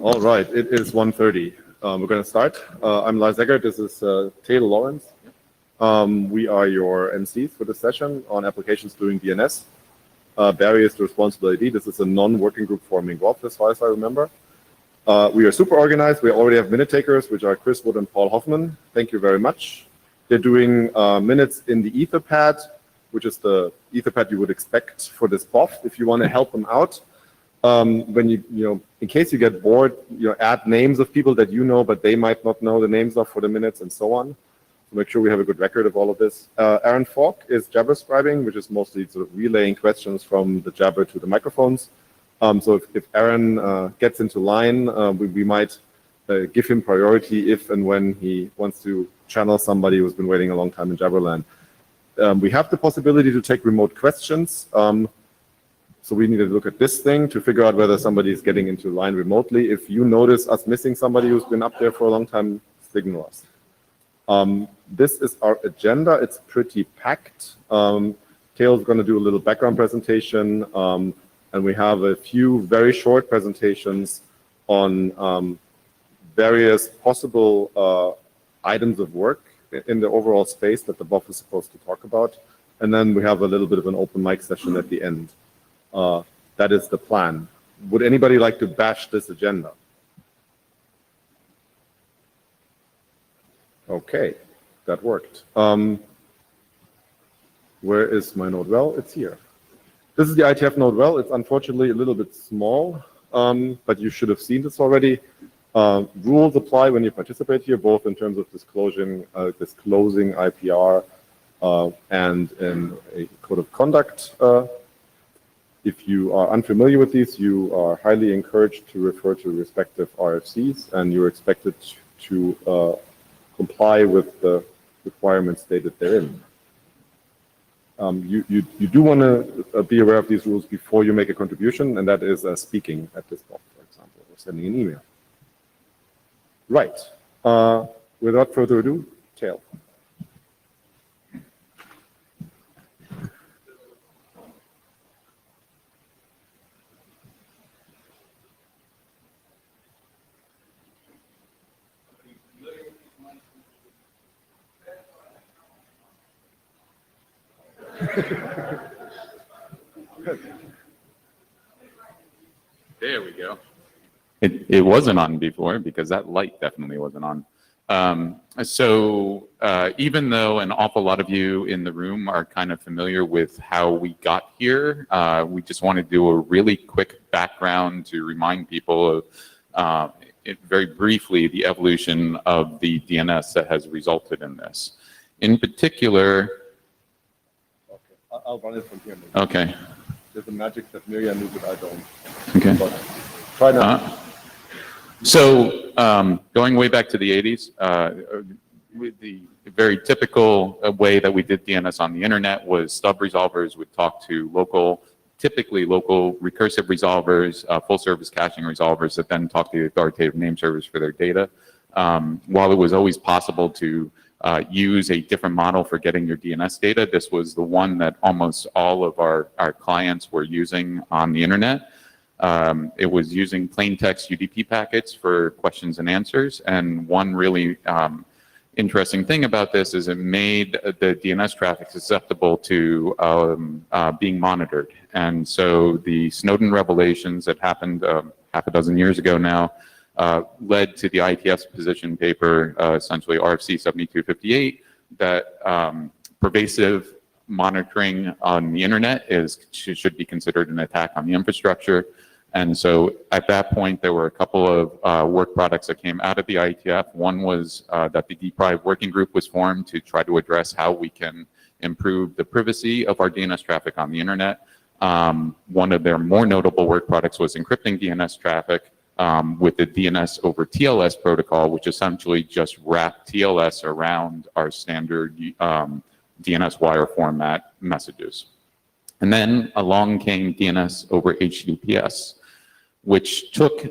All right, it is 1:30. We're going to start. I'm Lars Eggert. This is Taylor Lawrence. We are your MCs for the session on applications doing DNS. Barriers to responsible ID. This is a non-working group forming WOF, as far as I remember. We are super organized. We already have minute takers, which are Chris Wood and Paul Hoffman. Thank you very much. They're doing minutes in the Etherpad, which is the Etherpad you would expect for this BOF if you want to help them out. When in case you get bored, add names of people that you know, but they might not know the names of for the minutes and so on. So make sure we have a good record of all of this. Aaron Falk is Jabber scribing, which is mostly sort of relaying questions from the Jabber to the microphones. So if Aaron gets into line, we might give him priority if and when he wants to channel somebody who's been waiting a long time in Jabberland. We have the possibility to take remote questions. So we need to look at this thing to figure out whether somebody is getting into line remotely. If you notice us missing somebody who's been up there for a long time, signal us. This is our agenda. It's pretty packed. Tayl's going to do a little background presentation, and we have a few very short presentations on various possible items of work in the overall space that the BOF is supposed to talk about. And then we have a little bit of an open mic session at the end. That is the plan. Would anybody like to bash this agenda? Okay, that worked. Where is my node? Well, it's here. This is the IETF node. Well, it's unfortunately a little bit small, but you should have seen this already. Rules apply when you participate here, both in terms of disclosing IPR and in a code of conduct. If you are unfamiliar with these, you are highly encouraged to refer to respective RFCs, and you're expected to comply with the requirements stated therein. You do want to be aware of these rules before you make a contribution, and that is speaking at this point, for example, or sending an email. Right. Without further ado, Tail. There we go. It wasn't on before because that light definitely wasn't on. Even though an awful lot of you in the room are kind of familiar with how we got here, we just want to do a really quick background to remind people of very briefly the evolution of the DNS that has resulted in this. In particular, I'll run it from here. Maybe. Okay. There's a magic that Miriam knew that I don't. Okay. But try now. Going way back to the 80s, the very typical way that we did DNS on the internet was stub resolvers would talk to typically local recursive resolvers, full service caching resolvers that then talk to the authoritative name servers for their data. While it was always possible to use a different model for getting your DNS data, this was the one that almost all of our clients were using on the internet. It was using plain text UDP packets for questions and answers, and one really interesting thing about this is it made the DNS traffic susceptible to being monitored. And so the Snowden revelations that happened half a dozen years ago now led to the IETF's position paper, essentially RFC 7258, that pervasive monitoring on the internet should be considered an attack on the infrastructure. And so at that point, there were a couple of work products that came out of the IETF. One was that the Deprive Working Group was formed to try to address how we can improve the privacy of our DNS traffic on the internet. One of their more notable work products was encrypting DNS traffic with the DNS over TLS protocol, which essentially just wrapped TLS around our standard DNS wire format messages. And then along came DNS over HTTPS, which took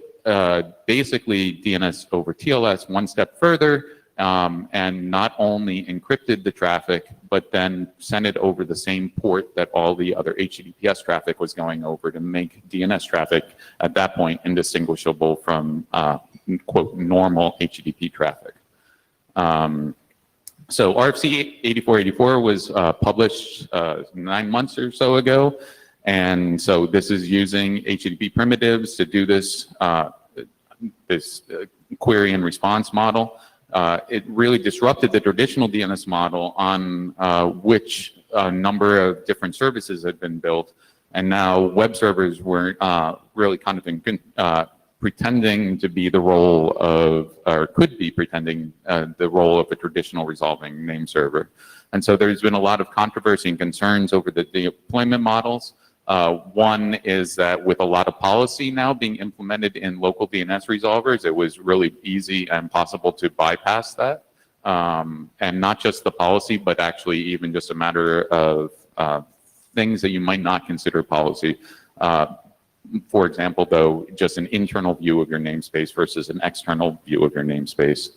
basically DNS over TLS one step further and not only encrypted the traffic, but then sent it over the same port that all the other HTTPS traffic was going over to make DNS traffic at that point indistinguishable from, quote, normal HTTP traffic. So RFC 8484 was published 9 months or so ago. And so this is using HTTP primitives to do this, query and response model. It really disrupted the traditional DNS model on which a number of different services had been built. And now web servers were really kind of pretending to be the role of, or could be pretending the role of a traditional resolving name server. And so there's been a lot of controversy and concerns over the deployment models. One is that with a lot of policy now being implemented in local DNS resolvers, it was really easy and possible to bypass that. And not just the policy, but actually even just a matter of things that you might not consider policy. For example, though, just an internal view of your namespace versus an external view of your namespace.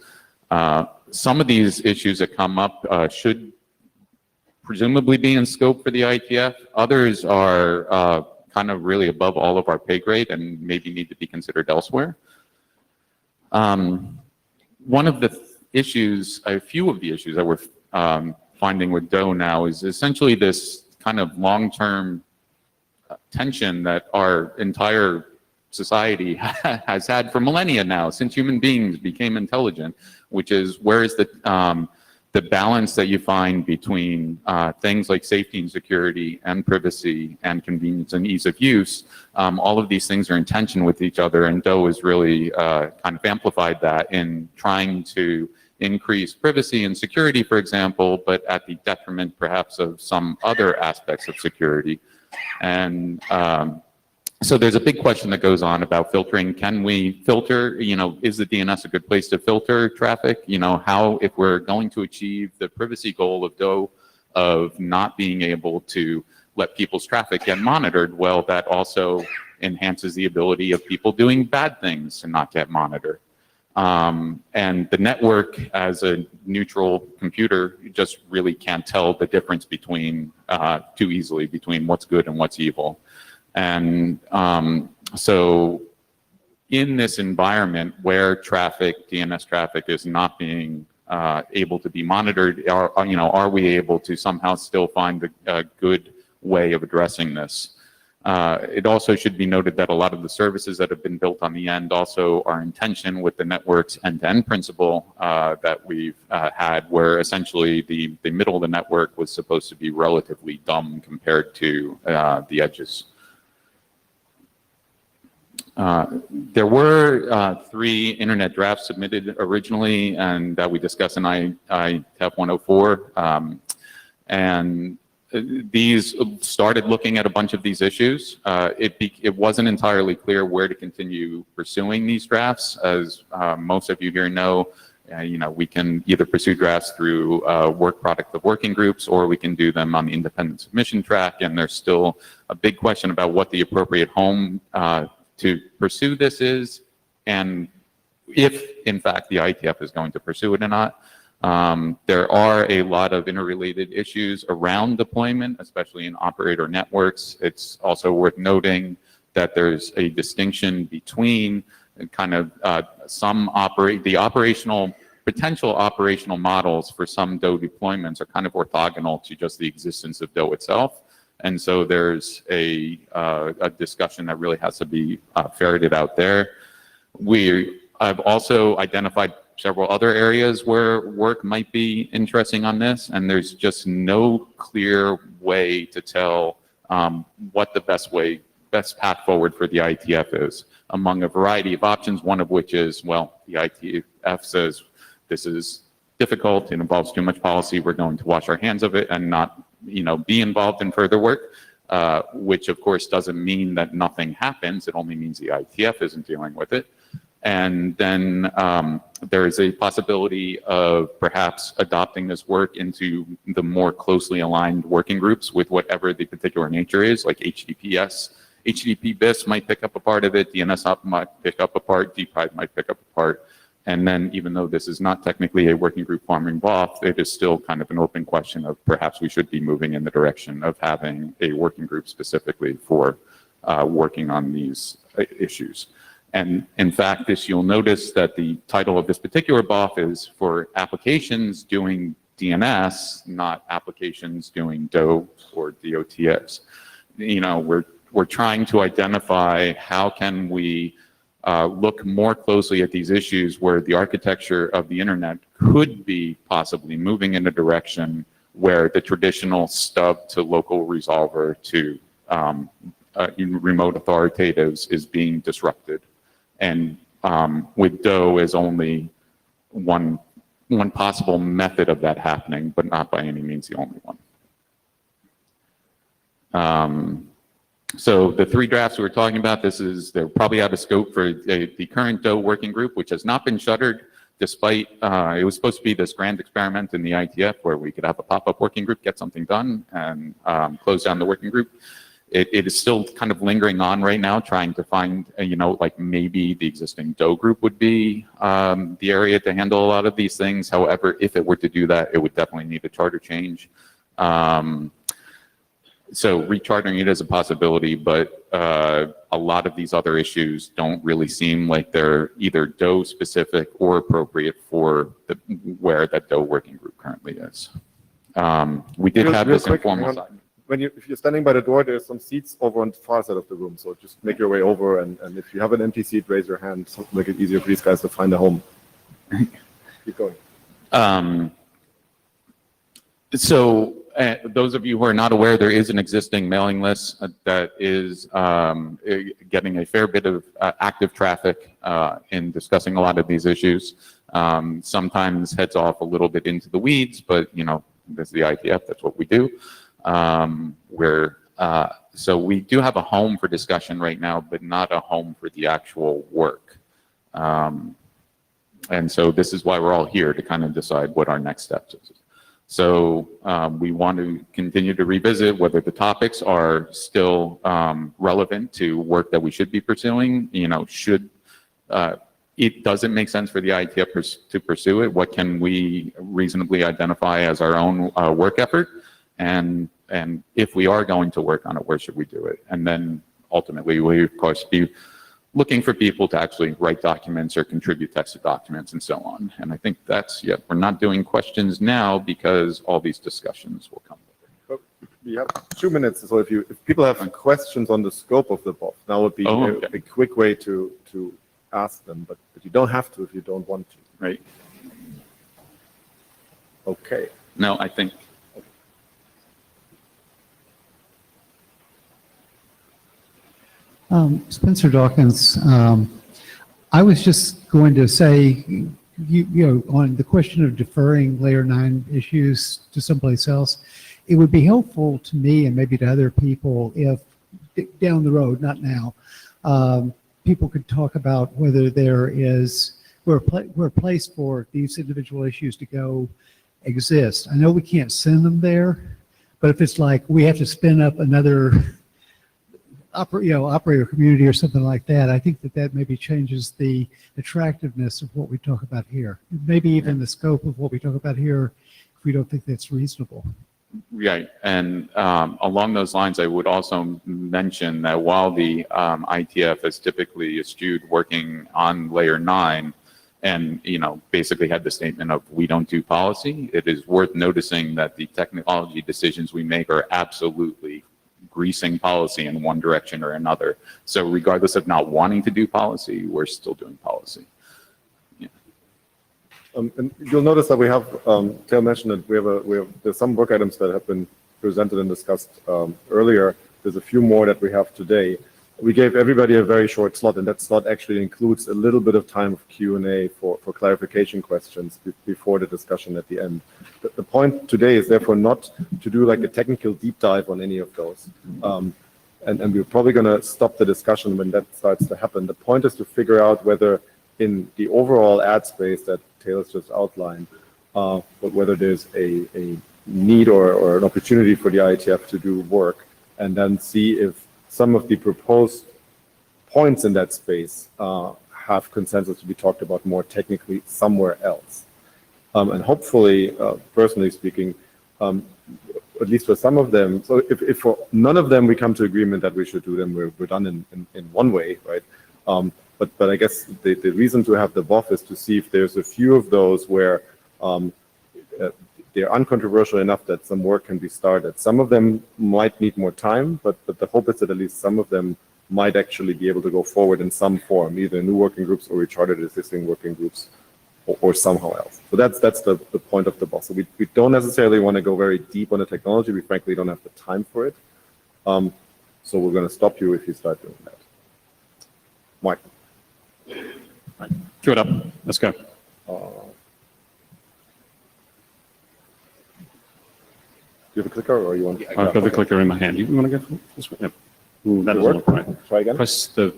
Some of these issues that come up should presumably be in scope for the IETF. Others are kind of really above all of our pay grade and maybe need to be considered elsewhere. One of the issues, a few of the issues that we're finding with DOE now is essentially this kind of long-term tension that our entire society has had for millennia now, since human beings became intelligent, which is where is the balance that you find between things like safety and security and privacy and convenience and ease of use. All of these things are in tension with each other, and DOE has really kind of amplified that in trying to increase privacy and security, for example, but at the detriment perhaps of some other aspects of security. And so there's a big question that goes on about filtering. Can we filter, is the DNS a good place to filter traffic? How, if we're going to achieve the privacy goal of DOE of not being able to let people's traffic get monitored, well, that also enhances the ability of people doing bad things to not get monitored. And the network as a neutral computer just really can't tell the difference between, too easily between what's good and what's evil. And so in this environment where DNS traffic is not being able to be monitored, are we able to somehow still find a good way of addressing this? It also should be noted that a lot of the services that have been built on the end also are in tension with the network's end-to-end principle that we've had, where essentially the middle of the network was supposed to be relatively dumb compared to the edges. There were 3 internet drafts submitted originally, and that we discussed in IETF 104. And these started looking at a bunch of these issues. It wasn't entirely clear where to continue pursuing these drafts. As most of you here know, we can either pursue drafts through work product of working groups, or we can do them on the independent submission track. And there's still a big question about what the appropriate home to pursue this is, and if, in fact, the IETF is going to pursue it or not. There are a lot of interrelated issues around deployment, especially in operator networks. It's also worth noting that there's a distinction between kind of potential operational models for some DOE deployments are kind of orthogonal to just the existence of DOE itself. And so there's a discussion that really has to be ferreted out there. I've also identified several other areas where work might be interesting on this, and there's just no clear way to tell what the best path forward for the IETF is among a variety of options, one of which is, well, the IETF says this is difficult, it involves too much policy, we're going to wash our hands of it and not be involved in further work, which of course doesn't mean that nothing happens. It only means the IETF isn't dealing with it. And then there is a possibility of perhaps adopting this work into the more closely aligned working groups with whatever the particular nature is, like HTTPS. HTTP BIS might pick up a part of it, DNSOP might pick up a part, DPRIVE might pick up a part. And then even though this is not technically a working group forming BOF, it is still kind of an open question of perhaps we should be moving in the direction of having a working group specifically for working on these issues. And in fact, you'll notice that the title of this particular BOF is for applications doing DNS, not applications doing DO or DOTS. You know, we're trying to identify how can we look more closely at these issues where the architecture of the internet could be possibly moving in a direction where the traditional stub to local resolver to remote authoritatives is being disrupted. And with DO is only one possible method of that happening, but not by any means the only one. So the three drafts we were talking about, they're probably out of scope for the current DO working group, which has not been shuttered, despite it was supposed to be this grand experiment in the IETF where we could have a pop-up working group, get something done, and close down the working group. It is still kind of lingering on right now, trying to find, you know, like maybe the existing DO group would be the area to handle a lot of these things. However, if it were to do that, it would definitely need a charter change. So rechartering it is a possibility, but a lot of these other issues don't really seem like they're either DO specific or appropriate for where that DO working group currently is. We did have this informal side. If you're standing by the door, there's some seats over on the far side of the room. So just make your way over, and if you have an empty seat, raise your hand. So make it easier for these guys to find a home. Keep going. So those of you who are not aware, there is an existing mailing list that is getting a fair bit of active traffic in discussing a lot of these issues. Sometimes heads off a little bit into the weeds, but you know, this is the IETF, that's what we do. So we do have a home for discussion right now, but not a home for the actual work. And so this is why we're all here, to kind of decide what our next steps is. So we want to continue to revisit whether the topics are still relevant to work that we should be pursuing. You know, it doesn't make sense for the IETF to pursue it. What can we reasonably identify as our own work effort? And if we are going to work on it, where should we do it? And then ultimately, we of course be looking for people to actually write documents or contribute text to documents and so on. And I think we're not doing questions now because all these discussions will come later. We have 2 minutes, so if people have questions on the scope of the BOF, now would be a quick way to ask them, but you don't have to if you don't want to. Right. Okay. No, I think. Spencer Dawkins, I was just going to say, you know, on the question of deferring layer 9 issues to someplace else, it would be helpful to me and maybe to other people if down the road, not now, people could talk about whether there is where a place for these individual issues to go exists. I know we can't send them there, but if it's like we have to spin up another operator community or something like that, I think that maybe changes the attractiveness of what we talk about here. Maybe even the scope of what we talk about here, if we don't think that's reasonable. Right, and along those lines, I would also mention that while the IETF is typically eschewed working on layer 9, and you know, basically had the statement of we don't do policy, it is worth noticing that the technology decisions we make are absolutely greasing policy in one direction or another. So regardless of not wanting to do policy, we're still doing policy. Yeah. And you'll notice that we have, Tail mentioned that there's some work items that have been presented and discussed earlier. There's a few more that we have today. We gave everybody a very short slot, and that slot actually includes a little bit of time of Q&A for clarification questions before the discussion at the end. The point today is therefore not to do like a technical deep dive on any of those. And we're probably going to stop the discussion when that starts to happen. The point is to figure out whether in the overall ad space that Taylor's just outlined, but whether there's a need or an opportunity for the IETF to do work, and then see if some of the proposed points in that space have consensus to be talked about more technically somewhere else. And hopefully, personally speaking, at least for some of them, so if for none of them we come to agreement that we should do them, we're done in one way, right? But I guess the reason to have the BOF is to see if there's a few of those where they're uncontroversial enough that some work can be started. Some of them might need more time, but the hope is that at least some of them might actually be able to go forward in some form, either new working groups or recharted existing working groups or somehow else. So that's the point of the BOF. So we don't necessarily want to go very deep on the technology. We frankly don't have the time for it. So we're going to stop you if you start doing that. Mike. Right. Cue it up. Let's go. Do you have a clicker or you want? I've got the clicker in my hand. You want to go this way? Yep. Ooh, that doesn't look right. Try again. Press the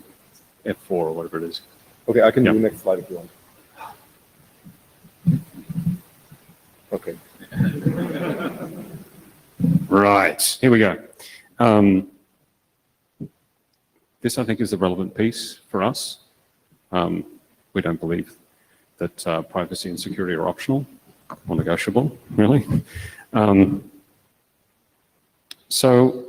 F4 or whatever it is. Okay, I can Yep. do next slide if you want. Okay. Right. Here we go. This, I think, is the relevant piece for us. We don't believe that privacy and security are optional or negotiable, really. So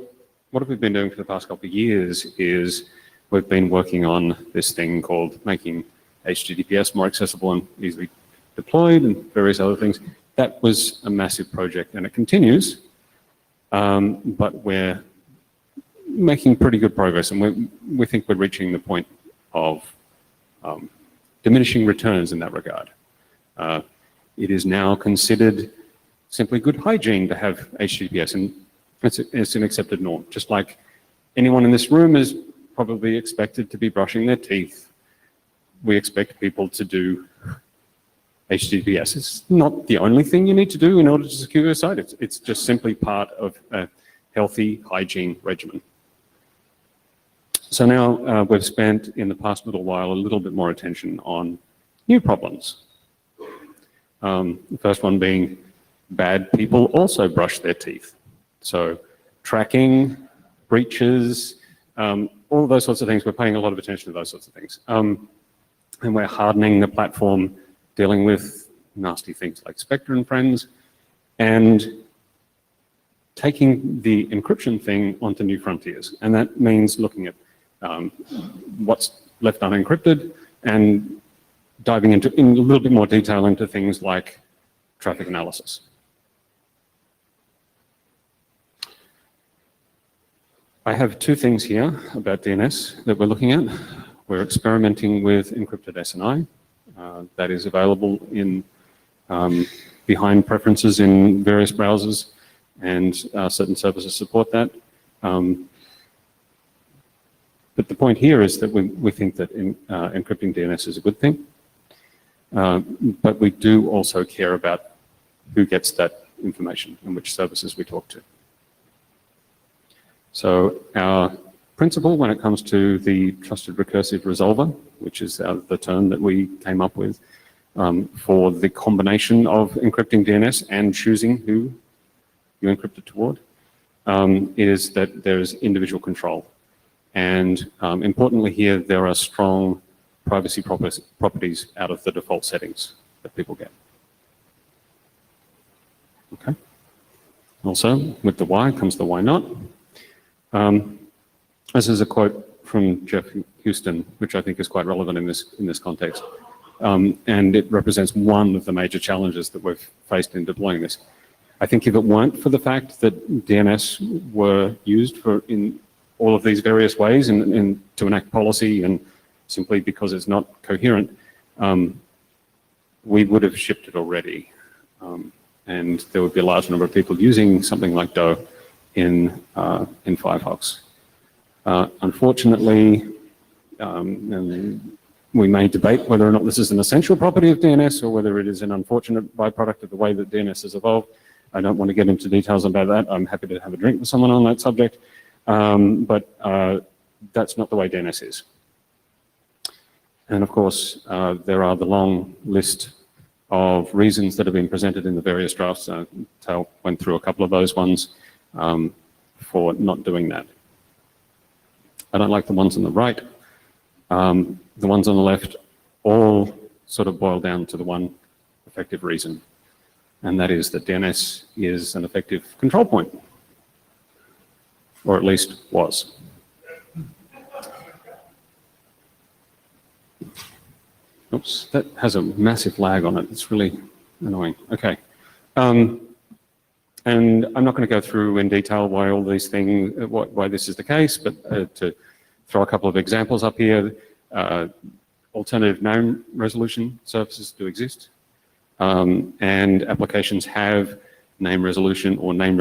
what have we been doing for the past couple of years is we've been working on this thing called making HTTPS more accessible and easily deployed and various other things. That was a massive project and it continues, but we're making pretty good progress and we think we're reaching the point of diminishing returns in that regard. It is now considered simply good hygiene to have HTTPS, and it's an accepted norm. Just like anyone in this room is probably expected to be brushing their teeth, we expect people to do HTTPS. It's not the only thing you need to do in order to secure your site. It's just simply part of a healthy hygiene regimen. So now we've spent in the past little while a little bit more attention on new problems. The first one being bad people also brush their teeth. So tracking, breaches, all those sorts of things, we're paying a lot of attention to those sorts of things. And we're hardening the platform, dealing with nasty things like Spectre and friends, and taking the encryption thing onto new frontiers. And that means looking at what's left unencrypted and diving in a little bit more detail into things like traffic analysis. I have two things here about DNS that we're looking at. We're experimenting with encrypted SNI. That is available in behind preferences in various browsers, and certain services support that. But the point here is that we think that encrypting DNS is a good thing, but we do also care about who gets that information and which services we talk to. So our principle when it comes to the trusted recursive resolver, which is the term that we came up with for the combination of encrypting DNS and choosing who you encrypt it toward, is that there's individual control. And importantly here, there are strong privacy properties out of the default settings that people get. Okay. Also, with the why comes the why not. This is a quote from Jeff Houston, which I think is quite relevant in this context. And it represents one of the major challenges that we've faced in deploying this. I think if it weren't for the fact that DNS were used in all of these various ways and to enact policy, and simply because it's not coherent, we would have shipped it already. And there would be a large number of people using something like DOE in Firefox. Unfortunately, and we may debate whether or not this is an essential property of DNS or whether it is an unfortunate byproduct of the way that DNS has evolved. I don't want to get into details about that. I'm happy to have a drink with someone on that subject. But that's not the way DNS is. And of course, there are the long list of reasons that have been presented in the various drafts. Tal went through a couple of those ones for not doing that. I don't like the ones on the right. The ones on the left all sort of boil down to the one effective reason, and that is that DNS is an effective control point, or at least was. Oops, that has a massive lag on it. It's really annoying. Okay. And I'm not going to go through in detail why all these things, why this is the case, but to throw a couple of examples up here, alternative name resolution services do exist, and applications have name resolution or name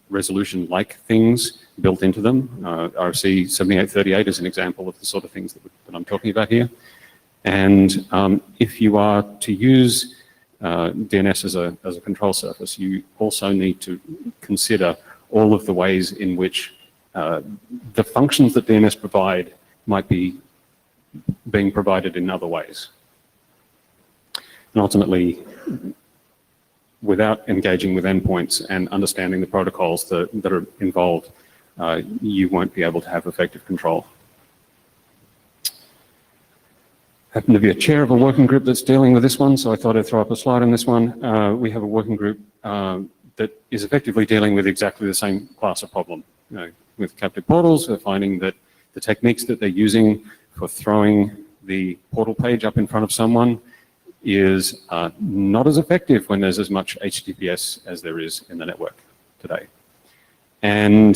resolution-like things built into them. RFC 7838 is an example of the sort of things that I'm talking about here. And if you are to use DNS as a control surface, you also need to consider all of the ways in which the functions that DNS provide might be being provided in other ways. And ultimately, without engaging with endpoints and understanding the protocols that are involved, you won't be able to have effective control. Happen to be a chair of a working group that's dealing with this one, so I thought I'd throw up a slide on this one. We have a working group that is effectively dealing with exactly the same class of problem. With captive portals, we're finding that the techniques that they're using for throwing the portal page up in front of someone is not as effective when there's as much HTTPS as there is in the network today. And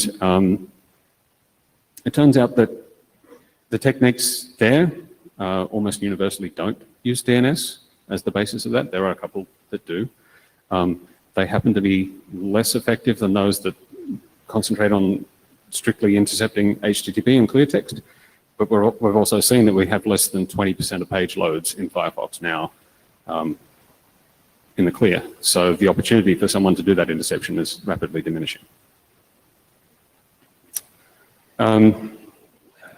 it turns out that the techniques there almost universally don't use DNS as the basis of that. There are a couple that do. They happen to be less effective than those that concentrate on strictly intercepting HTTP and clear text. But we've also seen that we have less than 20% of page loads in Firefox now in the clear. So the opportunity for someone to do that interception is rapidly diminishing.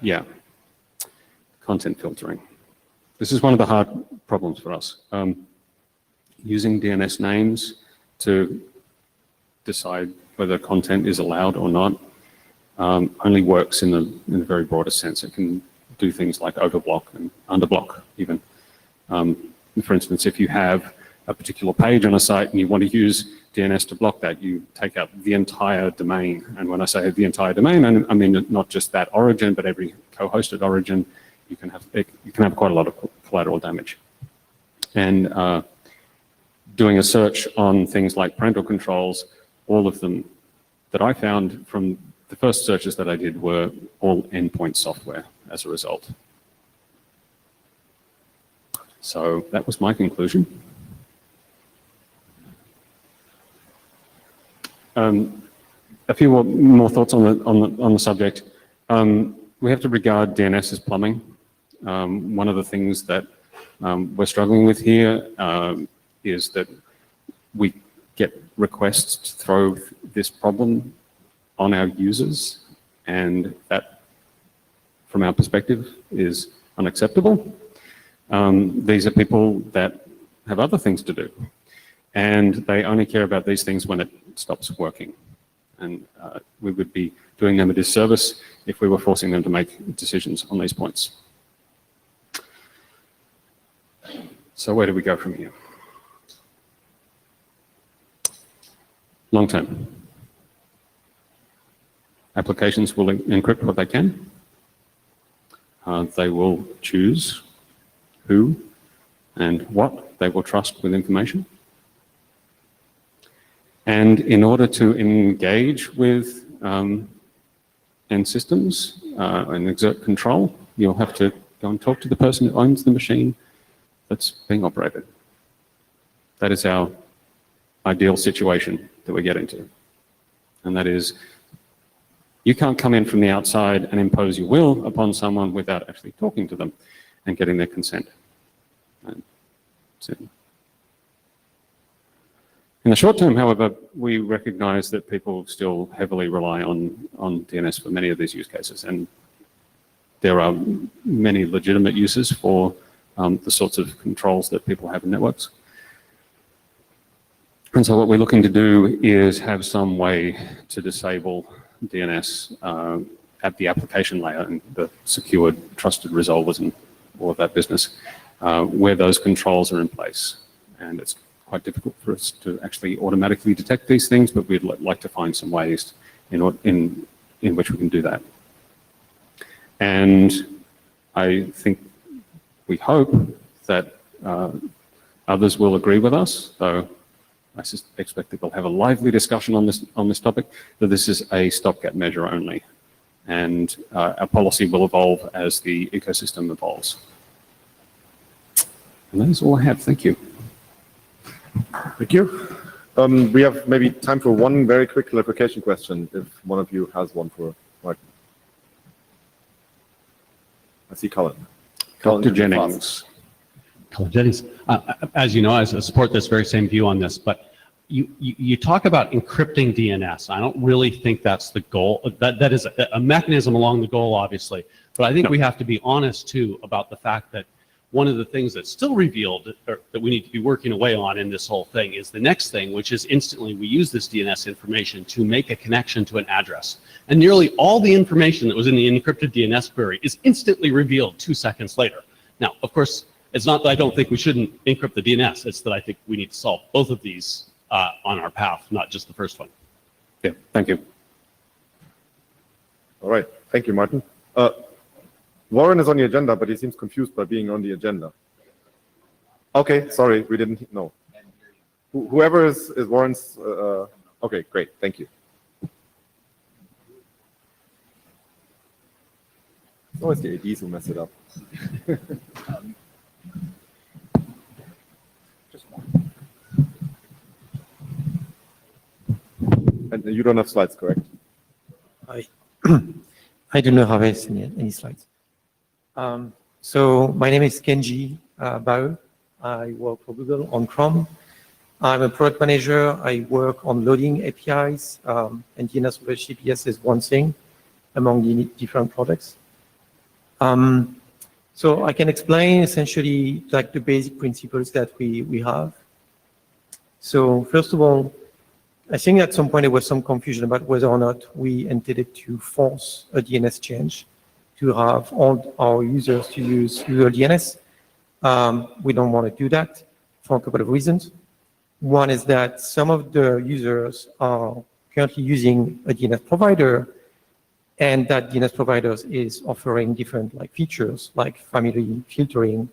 Yeah. Content filtering. This is one of the hard problems for us. Using DNS names to decide whether content is allowed or not only works in the very broadest sense. It can do things like overblock and underblock even. For instance, if you have a particular page on a site and you want to use DNS to block that, you take out the entire domain. And when I say the entire domain, I mean not just that origin, but every co-hosted origin. You can have quite a lot of collateral damage. And doing a search on things like parental controls, all of them that I found from the first searches that I did were all endpoint software as a result. So that was my conclusion. A few more thoughts on the subject. We have to regard DNS as plumbing. One of the things that we're struggling with here is that we get requests to throw this problem on our users, and that, from our perspective, is unacceptable. These are people that have other things to do, and they only care about these things when it stops working. And we would be doing them a disservice if we were forcing them to make decisions on these points. So where do we go from here? Long term. Applications will encrypt what they can. They will choose who and what they will trust with information. And in order to engage with end systems and exert control, you'll have to go and talk to the person who owns the machine that's being operated. That is our ideal situation that we get into. And that is, you can't come in from the outside and impose your will upon someone without actually talking to them and getting their consent. That's it. In the short term, however, we recognize that people still heavily rely on DNS for many of these use cases. And there are many legitimate uses for the sorts of controls that people have in networks. And so what we're looking to do is have some way to disable DNS at the application layer and the secured, trusted resolvers and all of that business where those controls are in place. And it's quite difficult for us to actually automatically detect these things, but we'd like to find some ways in which we can do that. And I think we hope that others will agree with us, though I expect that we'll have a lively discussion on this topic, that this is a stopgap measure only. And our policy will evolve as the ecosystem evolves. And that is all I have. Thank you. Thank you. We have maybe time for one very quick clarification question, if one of you has one for Martin. I see Colin. Dr. Jennings. Colin Jennings. As you know, I support this very same view on this, but you talk about encrypting DNS. I don't really think that's the goal. That is a mechanism along the goal, obviously. But I think we have to be honest, too, about the fact that one of the things that's still revealed, or that we need to be working away on in this whole thing, is the next thing, which is instantly we use this DNS information to make a connection to an address. And nearly all the information that was in the encrypted DNS query is instantly revealed 2 seconds later. Now, of course, it's not that I don't think we shouldn't encrypt the DNS, it's that I think we need to solve both of these on our path, not just the first one. Yeah, thank you. All right. Thank you, Martin. Warren is on the agenda, but he seems confused by being on the agenda. Okay, sorry, we didn't know. Whoever is Warren's, okay, great, thank you. It's always the ADs who mess it up. And you don't have slides, correct? I do not have any slides. So my name is Kenji Bao. I work for Google on Chrome. I'm a product manager. I work on loading APIs, and DNS over HTTPS is one thing among the different products. So I can explain essentially like the basic principles that we have. So first of all, I think at some point there was some confusion about whether or not we intended to force a DNS change to have all our users to use Google DNS. We don't want to do that for a couple of reasons. One is that some of the users are currently using a DNS provider, and that DNS providers is offering different features like family filtering,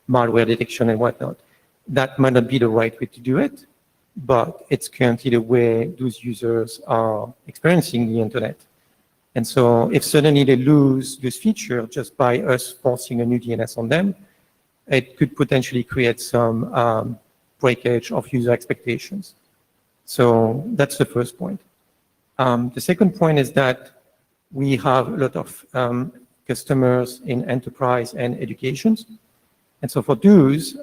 malware detection, and whatnot. That might not be the right way to do it, but it's currently the way those users are experiencing the internet. And so if suddenly they lose this feature just by us forcing a new DNS on them, it could potentially create some breakage of user expectations. So that's the first point. The second point is that we have a lot of customers in enterprise and education. And so for those,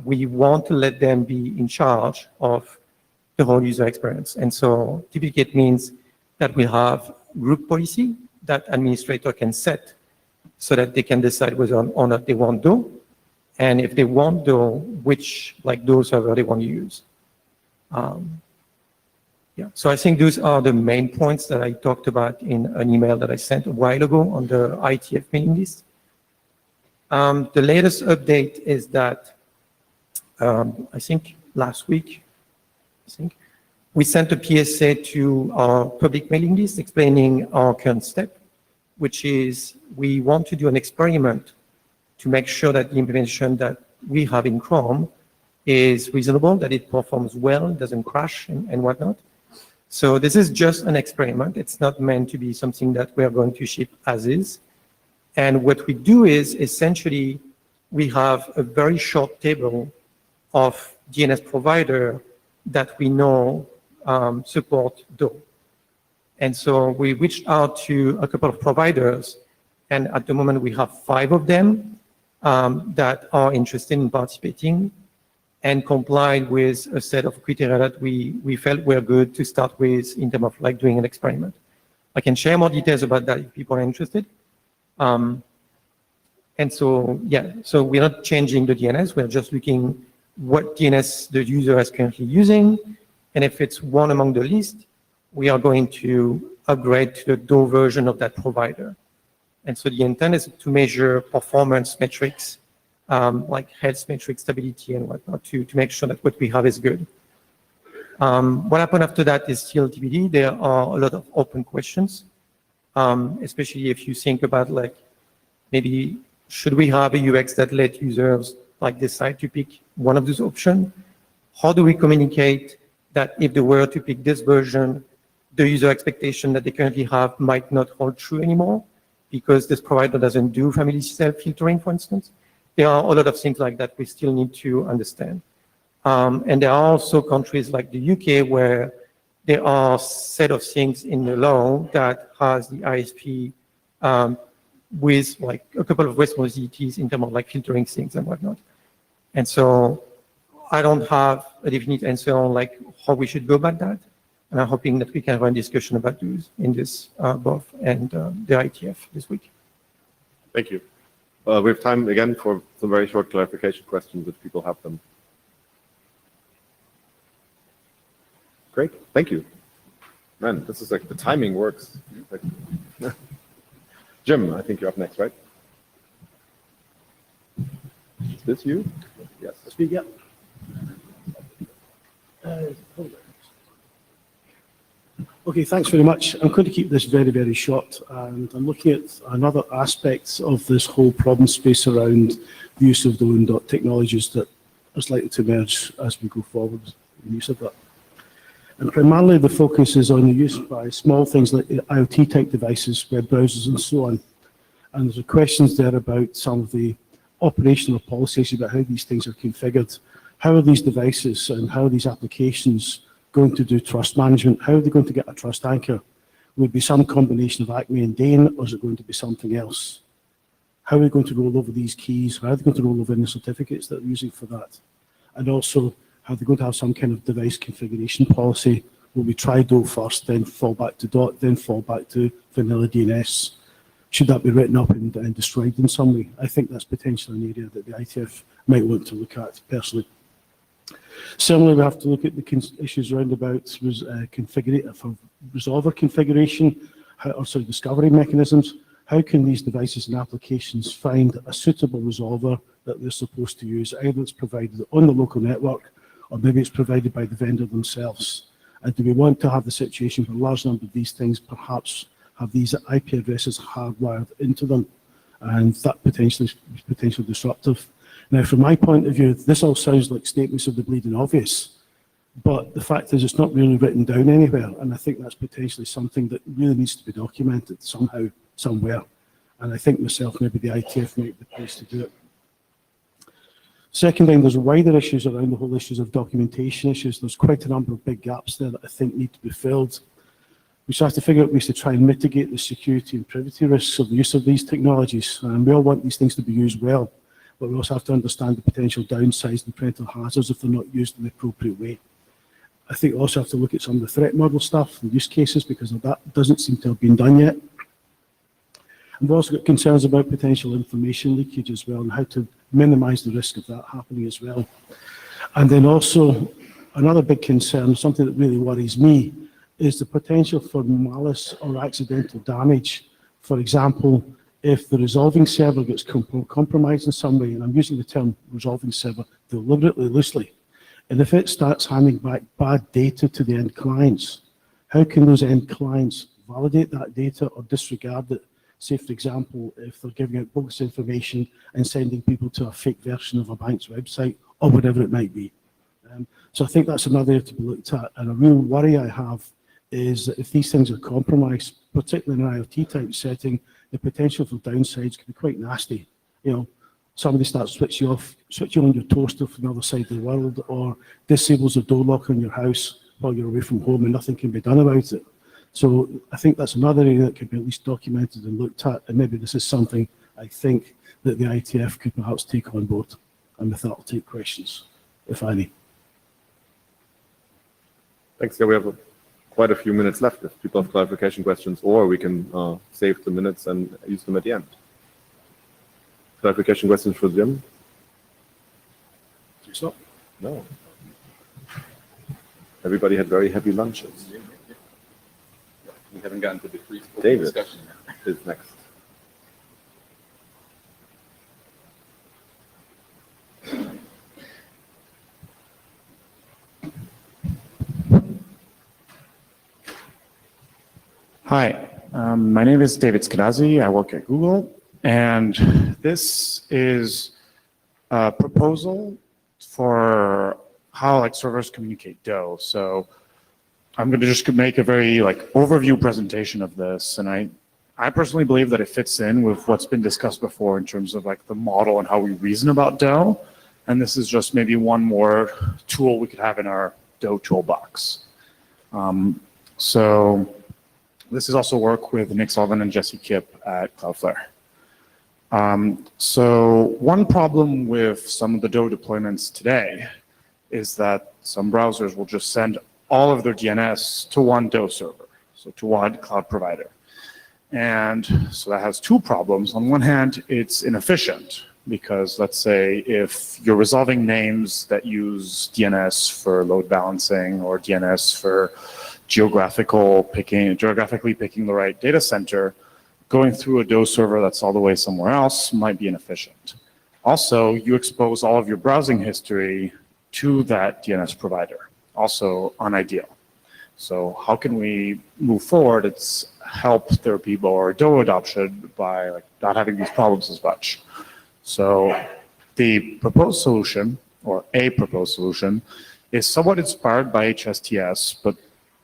we want to let them be in charge of the whole user experience. And so typically it means that we have group policy that administrator can set so that they can decide whether or not they want DO, and if they want DO, which DO server they want to use. Yeah, so I think those are the main points that I talked about in an email that I sent a while ago on the IETF mailing list. The latest update is that I think last week, we sent a PSA to our public mailing list explaining our current step, which is we want to do an experiment to make sure that the implementation that we have in Chrome is reasonable, that it performs well, doesn't crash and whatnot. So this is just an experiment. It's not meant to be something that we are going to ship as is. And what we do is essentially we have a very short table of DNS provider that we know support DO. And so we reached out to a couple of providers, and at the moment we have 5 of them that are interested in participating and complied with a set of criteria that we felt were good to start with in terms of doing an experiment. I can share more details about that if people are interested. And so, yeah, so we're not changing the DNS, we're just looking what DNS the user is currently using, and if it's one among the list, we are going to upgrade to the DO version of that provider. And so the intent is to measure performance metrics like health metric stability and whatnot to make sure that what we have is good. What happened after that is still TBD. There are a lot of open questions, especially if you think about like maybe should we have a UX that let users like decide to pick one of those options? How do we communicate that if they were to pick this version, the user expectation that they currently have might not hold true anymore because this provider doesn't do family self-filtering, for instance? There are a lot of things like that we still need to understand. And there are also countries like the UK where there are a set of things in the law that has the ISP with like a couple of responsibilities in terms of like filtering things and whatnot. And so I don't have a definite answer on like how we should go about that. And I'm hoping that we can have a discussion about those in this BOF and the IETF this week. Thank you. We have time again for some very short clarification questions if people have them. Great, thank you. Man, this is like the timing works. Like, Jim, I think you're up next, right? Is this you? Yes. Speak up. Okay, thanks very much. I'm going to keep this very, very short, and I'm looking at another aspect of this whole problem space around the use of the loan technologies that is likely to emerge as we go forward in the use of that. And primarily the focus is on the use by small things like IoT type devices, web browsers and so on. And there's questions there about some of the operational policies about how these things are configured. How are these devices and how are these applications going to do trust management? How are they going to get a trust anchor? Will it be some combination of Acme and Dane, or is it going to be something else? How are we going to roll over these keys? How are they going to roll over the certificates that they're using for that? And also, are they going to have some kind of device configuration policy? Will we try DO first, then fall back to DOT, then fall back to vanilla DNS? Should that be written up and destroyed in some way? I think that's potentially an area that the IETF might want to look at personally. Similarly, we have to look at the issues around about for resolver configuration, discovery mechanisms. How can these devices and applications find a suitable resolver that they're supposed to use? Either it's provided on the local network, or maybe it's provided by the vendor themselves. And do we want to have the situation where a large number of these things perhaps have these IP addresses hardwired into them? And that potentially is potentially disruptive. Now, from my point of view, this all sounds like statements of the bleeding obvious, but the fact is it's not really written down anywhere, and I think that's potentially something that really needs to be documented somehow, somewhere. And I think myself, maybe the IETF might be the place to do it. Second thing, there's wider issues around the whole issues of documentation issues. There's quite a number of big gaps there that I think need to be filled. We just have to figure out ways to try and mitigate the security and privacy risks of the use of these technologies. And we all want these things to be used well, but we also have to understand the potential downsides and parental hazards if they're not used in the appropriate way. I think we also have to look at some of the threat model stuff and use cases, because that doesn't seem to have been done yet. And we've also got concerns about potential information leakage as well, and how to minimize the risk of that happening as well. And then also, another big concern, something that really worries me, is the potential for malice or accidental damage. For example, if the resolving server gets compromised in some way, and I'm using the term resolving server deliberately loosely, and if it starts handing back bad data to the end clients, how can those end clients validate that data or disregard it? Say, for example, if they're giving out bogus information and sending people to a fake version of a bank's website or whatever it might be. So I think that's another area to be looked at. And a real worry I have is that if these things are compromised, particularly in an IoT type setting, the potential for downsides can be quite nasty. You know, somebody starts switching on your toaster from the other side of the world, or disables the door lock on your house while you're away from home and nothing can be done about it. So I think that's another area that could be at least documented and looked at, and maybe this is something I think that the IETF could perhaps take on board. And with that, I'll take questions, if any. Thanks. Yeah, we have quite a few minutes left if people have clarification questions, or we can save the minutes and use them at the end. Clarification questions for Jim? So, No. Everybody had very heavy lunches. We haven't gotten to the free David discussion yet. is next. Hi, my name is David Skenazi. I work at Google, and this is a proposal for how servers communicate DO. So I'm going to just make a very overview presentation of this, and I personally believe that it fits in with what's been discussed before in terms of the model and how we reason about DO. And this is just maybe one more tool we could have in our DO toolbox. So this is also work with Nick Sullivan and Jesse Kipp at Cloudflare. So one problem with some of the DO deployments today is that some browsers will just send all of their DNS to one DO server, so to one cloud provider. And so that has two problems. On one hand, it's inefficient because let's say if you're resolving names that use DNS for load balancing or DNS for geographically picking the right data center, going through a DO server that's all the way somewhere else might be inefficient. Also, you expose all of your browsing history to that DNS provider, also unideal. So how can we move forward? It's help therapy or DO adoption by not having these problems as much. So the proposed solution, or a proposed solution, is somewhat inspired by HSTS, but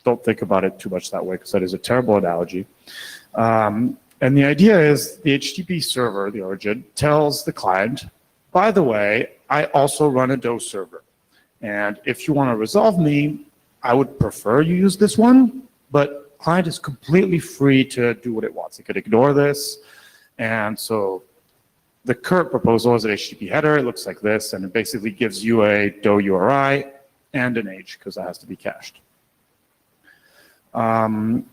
don't think about it too much that way because that is a terrible analogy. And the idea is the HTTP server, the origin, tells the client, by the way, I also run a DO server. And if you want to resolve me, I would prefer you use this one, but client is completely free to do what it wants. It could ignore this. And so the current proposal is an HTTP header. It looks like this, and it basically gives you a DO URI and an H because that has to be cached. One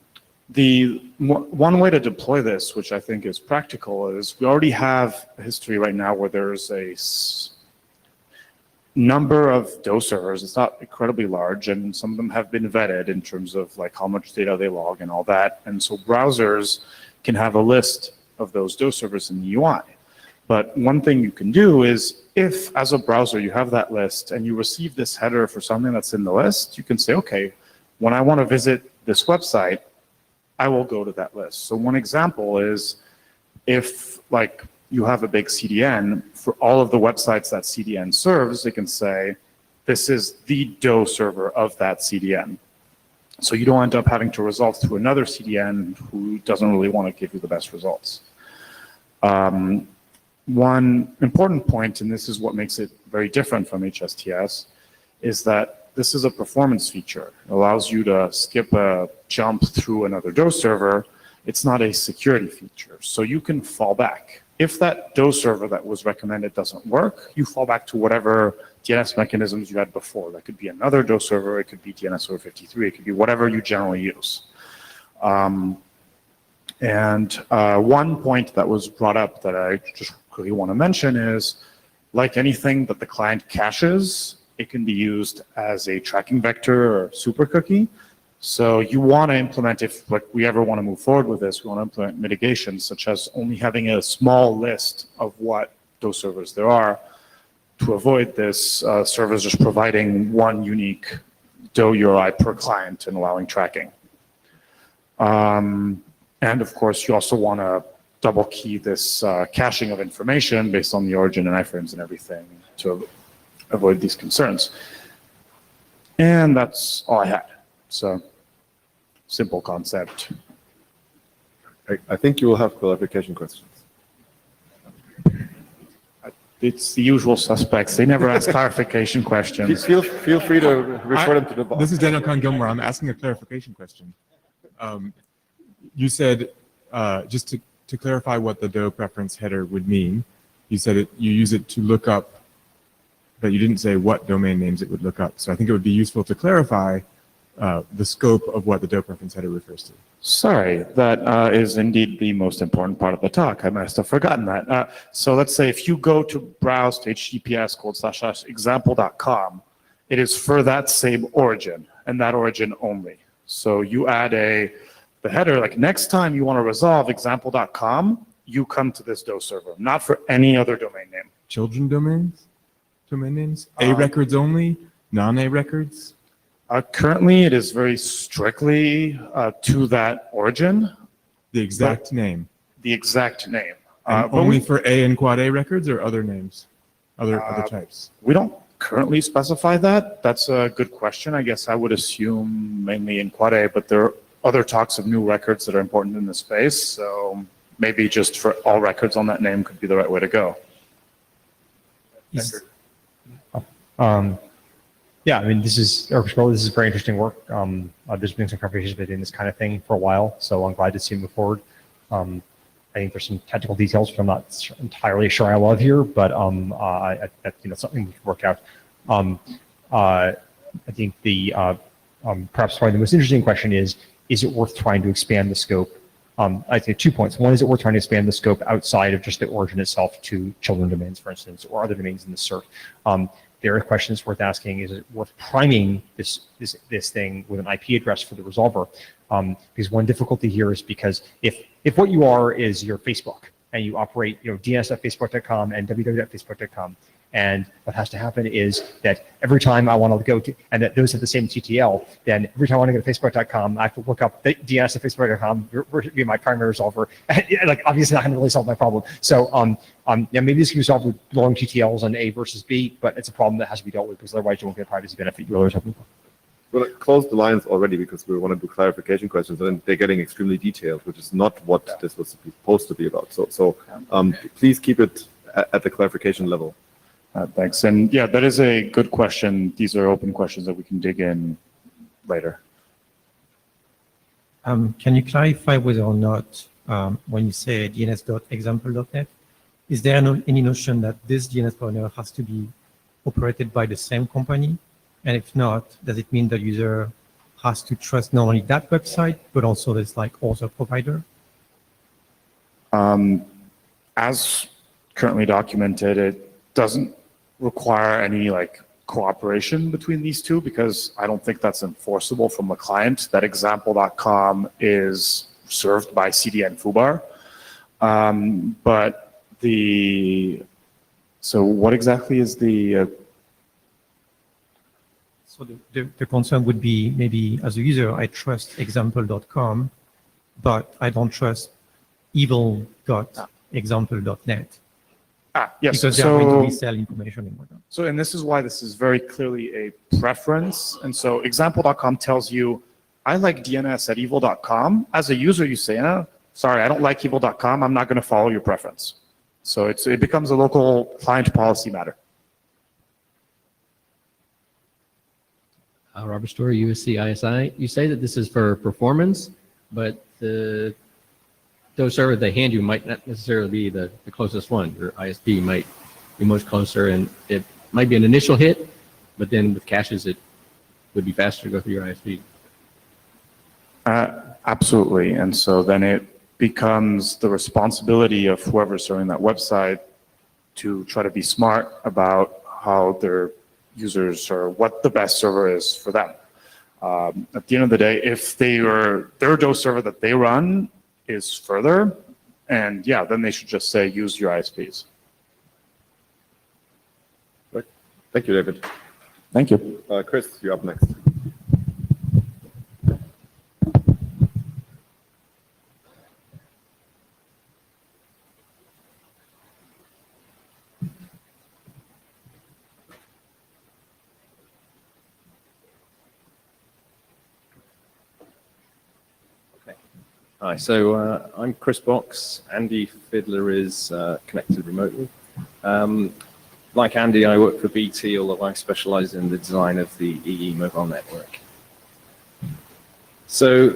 way to deploy this, which I think is practical, is we already have a history right now where there's a number of DO servers. It's not incredibly large, and some of them have been vetted in terms of how much data they log and all that. And so browsers can have a list of those DO servers in the UI. But one thing you can do is if, as a browser, you have that list and you receive this header for something that's in the list, you can say, okay, when I want to visit this website, I will go to that list. So one example is if you have a big CDN, for all of the websites that CDN serves, it can say, this is the DO server of that CDN. So you don't end up having to resolve through another CDN who doesn't really want to give you the best results. One important point, and this is what makes it very different from HSTS, is that this is a performance feature. It allows you to skip a jump through another DO server. It's not a security feature. So you can fall back. If that DO server that was recommended doesn't work, you fall back to whatever DNS mechanisms you had before. That could be another DO server, it could be DNS server 53, it could be whatever you generally use. One point that was brought up that I just really want to mention is, like anything that the client caches, it can be used as a tracking vector or super cookie. So you want to implement, if we ever want to move forward with this, we want to implement mitigations such as only having a small list of what DO servers there are to avoid this servers just providing one unique DO URI per client and allowing tracking. And of course, you also want to double key this caching of information based on the origin and iframes and everything to avoid these concerns. And that's all I had. So simple concept. I think you will have clarification questions. It's the usual suspects. They never ask clarification questions. Feel free to refer them to the box. This is Daniel Khan-Gilmore. I'm asking a clarification question. You said, just to clarify what the DO preference header would mean, you said you use it to look up, but you didn't say what domain names it would look up. So I think it would be useful to clarify the scope of what the DO preference header refers to. Sorry, that is indeed the most important part of the talk. I must have forgotten that. So let's say if you go to browse to https://example.com, it is for that same origin and that origin only. So you add the header, next time you want to resolve example.com, you come to this DO server, not for any other domain name. Children domain names? A records only? Non-A records? Currently, it is very strictly to that origin, The exact name. the exact name. And But only we, for A and Quad A records or other names? Other Uh, types? we don't currently specify that. That's a good question. I guess I would assume mainly in Quad A, but there are other talks of new records that are important in the space. So maybe just for all records on that name could be the right way to go. Is- Yeah, I mean, this is very interesting work. There's been some conversations about doing this kind of thing for a while, so I'm glad to see it move forward. I think there's some technical details which I'm not entirely sure I love here, but something we can work out. I think perhaps probably the most interesting question is it worth trying to expand the scope? I think 2 points. One, is it worth trying to expand the scope outside of just the origin itself to children domains, for instance, or other domains in the CERT? There are questions worth asking. Is it worth priming this thing with an IP address for the resolver? Because one difficulty here is because if what you are is your Facebook and you operate DNS.facebook.com and www.facebook.com, and what has to happen is that every time I want to go to, and that those have the same TTL, then every time I want to go to facebook.com, I have to look up DNS.facebook.com be my primary resolver. Like, obviously not going to really solve my problem. So maybe this can be resolved with long TTLs on A versus B, but it's a problem that has to be dealt with because otherwise you won't get a privacy benefit you always hoping for. We're going to close the lines already because we want to do clarification questions, and they're getting extremely detailed, which is not what this was supposed to be about. So please keep it at the clarification level. Thanks. And yeah, that is a good question. These are open questions that we can dig in later. Can you clarify whether or not, when you say dns.example.net, is there any notion that this DNS provider has to be operated by the same company? And if not, does it mean the user has to trust not only that website, but also this like other provider? As currently documented, it doesn't require any cooperation between these two because I don't think that's enforceable from the client. That example.com is served by CDN Foobar. So what exactly is the... So the concern would be maybe as a user, I trust example.com, but I don't trust evil.example.net. Yes. Because they're going to resell information and whatnot. So, and this is why this is very clearly a preference. And so example.com tells you, I like DNS at evil.com. As a user, you say, sorry, I don't like evil.com. I'm not going to follow your preference. So it becomes a local client policy matter. Robert Story, USC ISI. You say that this is for performance, but those server they hand you might not necessarily be the closest one. Your ISP might be much closer, and it might be an initial hit, but then with caches, it would be faster to go through your ISP. Absolutely. And so then it becomes the responsibility of whoever's serving that website to try to be smart about how their users or what the best server is for them. At the end of the day, if their DOS server that they run is further, and yeah, then they should just say use your ISPs. Right. Thank you, David. Thank you. Chris, you're up next. Hi, so I'm Chris Box. Andy Fiddler is connected remotely. Like Andy, I work for BT, although I specialize in the design of the EE mobile network. So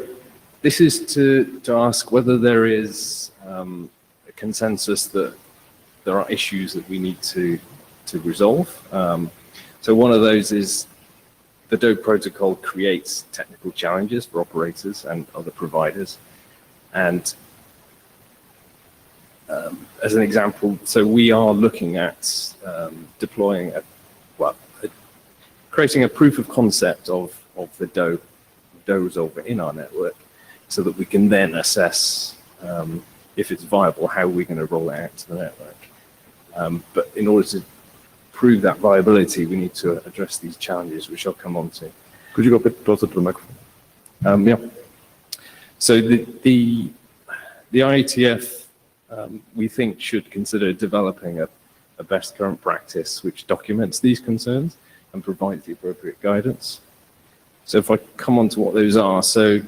this is to ask whether there is a consensus that there are issues that we need to resolve. So one of those is the DOE protocol creates technical challenges for operators and other providers. And as an example, so we are looking at deploying, creating a proof of concept of the DOE resolver in our network so that we can then assess if it's viable, how we're going to roll it out to the network. But in order to prove that viability, we need to address these challenges, which I'll come on to. Could you go a bit closer to the microphone? Yeah. So the IETF, we think, should consider developing a best current practice which documents these concerns and provides the appropriate guidance. So if I come on to what those are, so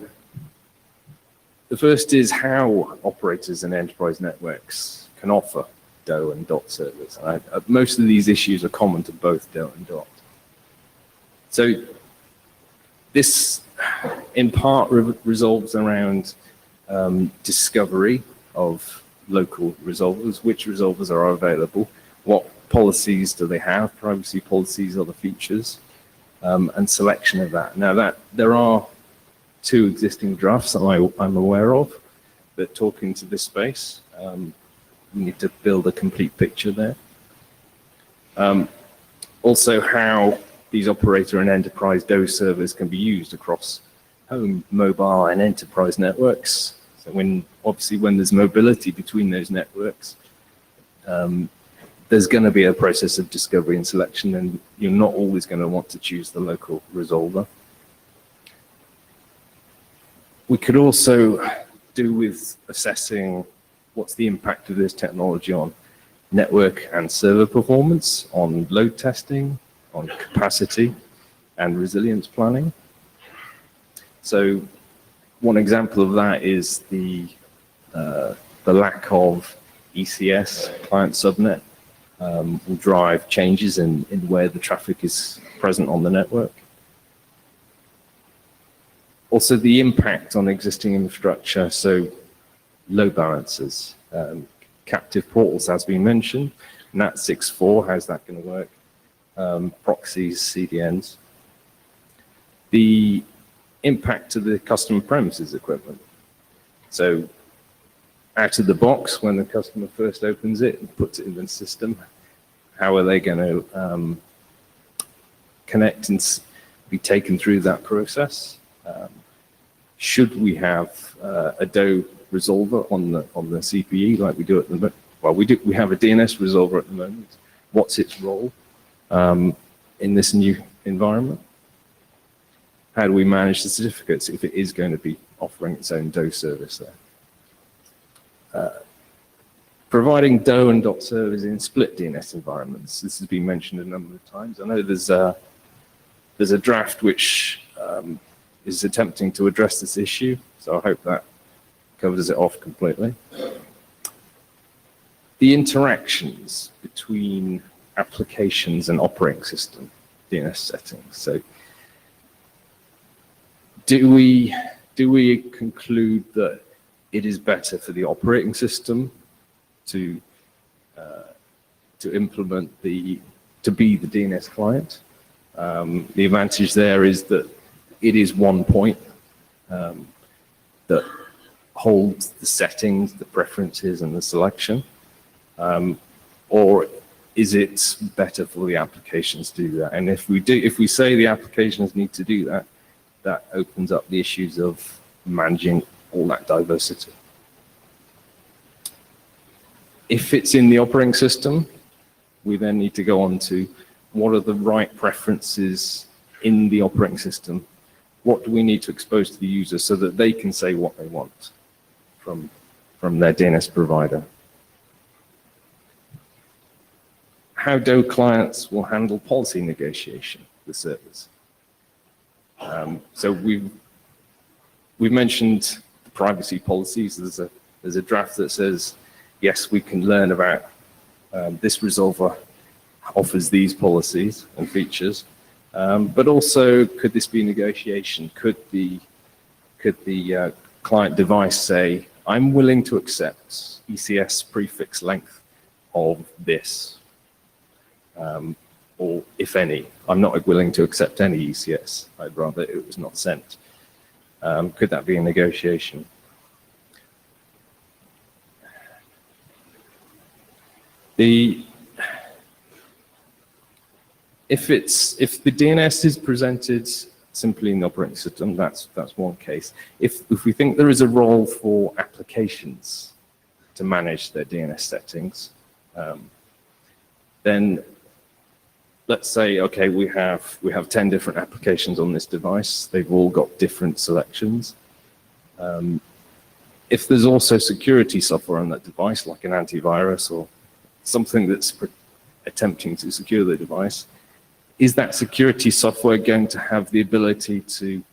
the first is how operators and enterprise networks can offer DOE and DOT servers. Most of these issues are common to both DOE and DOT. So this, in part, resolves around discovery of local resolvers, which resolvers are available, what policies do they have, privacy policies, other features, and selection of that. Now, there are 2 existing drafts that I'm aware of that talk into this space. We need to build a complete picture there. Also, how these operator and enterprise DOE servers can be used across home, mobile, and enterprise networks. So obviously when there's mobility between those networks, there's going to be a process of discovery and selection, and you're not always going to want to choose the local resolver. We could also do with assessing what's the impact of this technology on network and server performance, on load testing, on capacity and resilience planning. So one example of that is the lack of ECS client subnet will drive changes in where the traffic is present on the network. Also, the impact on existing infrastructure, so load balancers, captive portals, has been mentioned. NAT 6.4, how's that going to work? Proxies, CDNs. The impact to the customer premises equipment. So out of the box, when the customer first opens it and puts it in the system, how are they going to connect and be taken through that process? Should we have a DOE resolver on the CPE like we do at the moment? Well, we have a DNS resolver at the moment. What's its role in this new environment? How do we manage the certificates if it is going to be offering its own DOE service there? Providing DOE and DOT servers in split DNS environments. This has been mentioned a number of times. I know there's a draft which is attempting to address this issue, so I hope that covers it off completely. The interactions between applications and operating system DNS settings. So do we conclude that it is better for the operating system to implement to be the DNS client? The advantage there is that it is one point that holds the settings, the preferences, and the selection. Or is it better for the applications to do that? And if we say the applications need to do that, that opens up the issues of managing all that diversity. If it's in the operating system, we then need to go on to what are the right preferences in the operating system? What do we need to expose to the user so that they can say what they want from their DNS provider? How DOE clients will handle policy negotiation with servers. So we've mentioned the privacy policies. There's a draft that says, yes, we can learn about this resolver offers these policies and features, but also could this be negotiation? Could the client device say, I'm willing to accept ECS prefix length of this, or if any, I'm not willing to accept any ECS. I'd rather it was not sent. Could that be a negotiation? If the DNS is presented simply in the operating system, that's one case. If we think there is a role for applications to manage their DNS settings, then let's say, okay, we have 10 different applications on this device. They've all got different selections. If there's also security software on that device, like an antivirus or something that's attempting to secure the device, is that security software going to have the ability to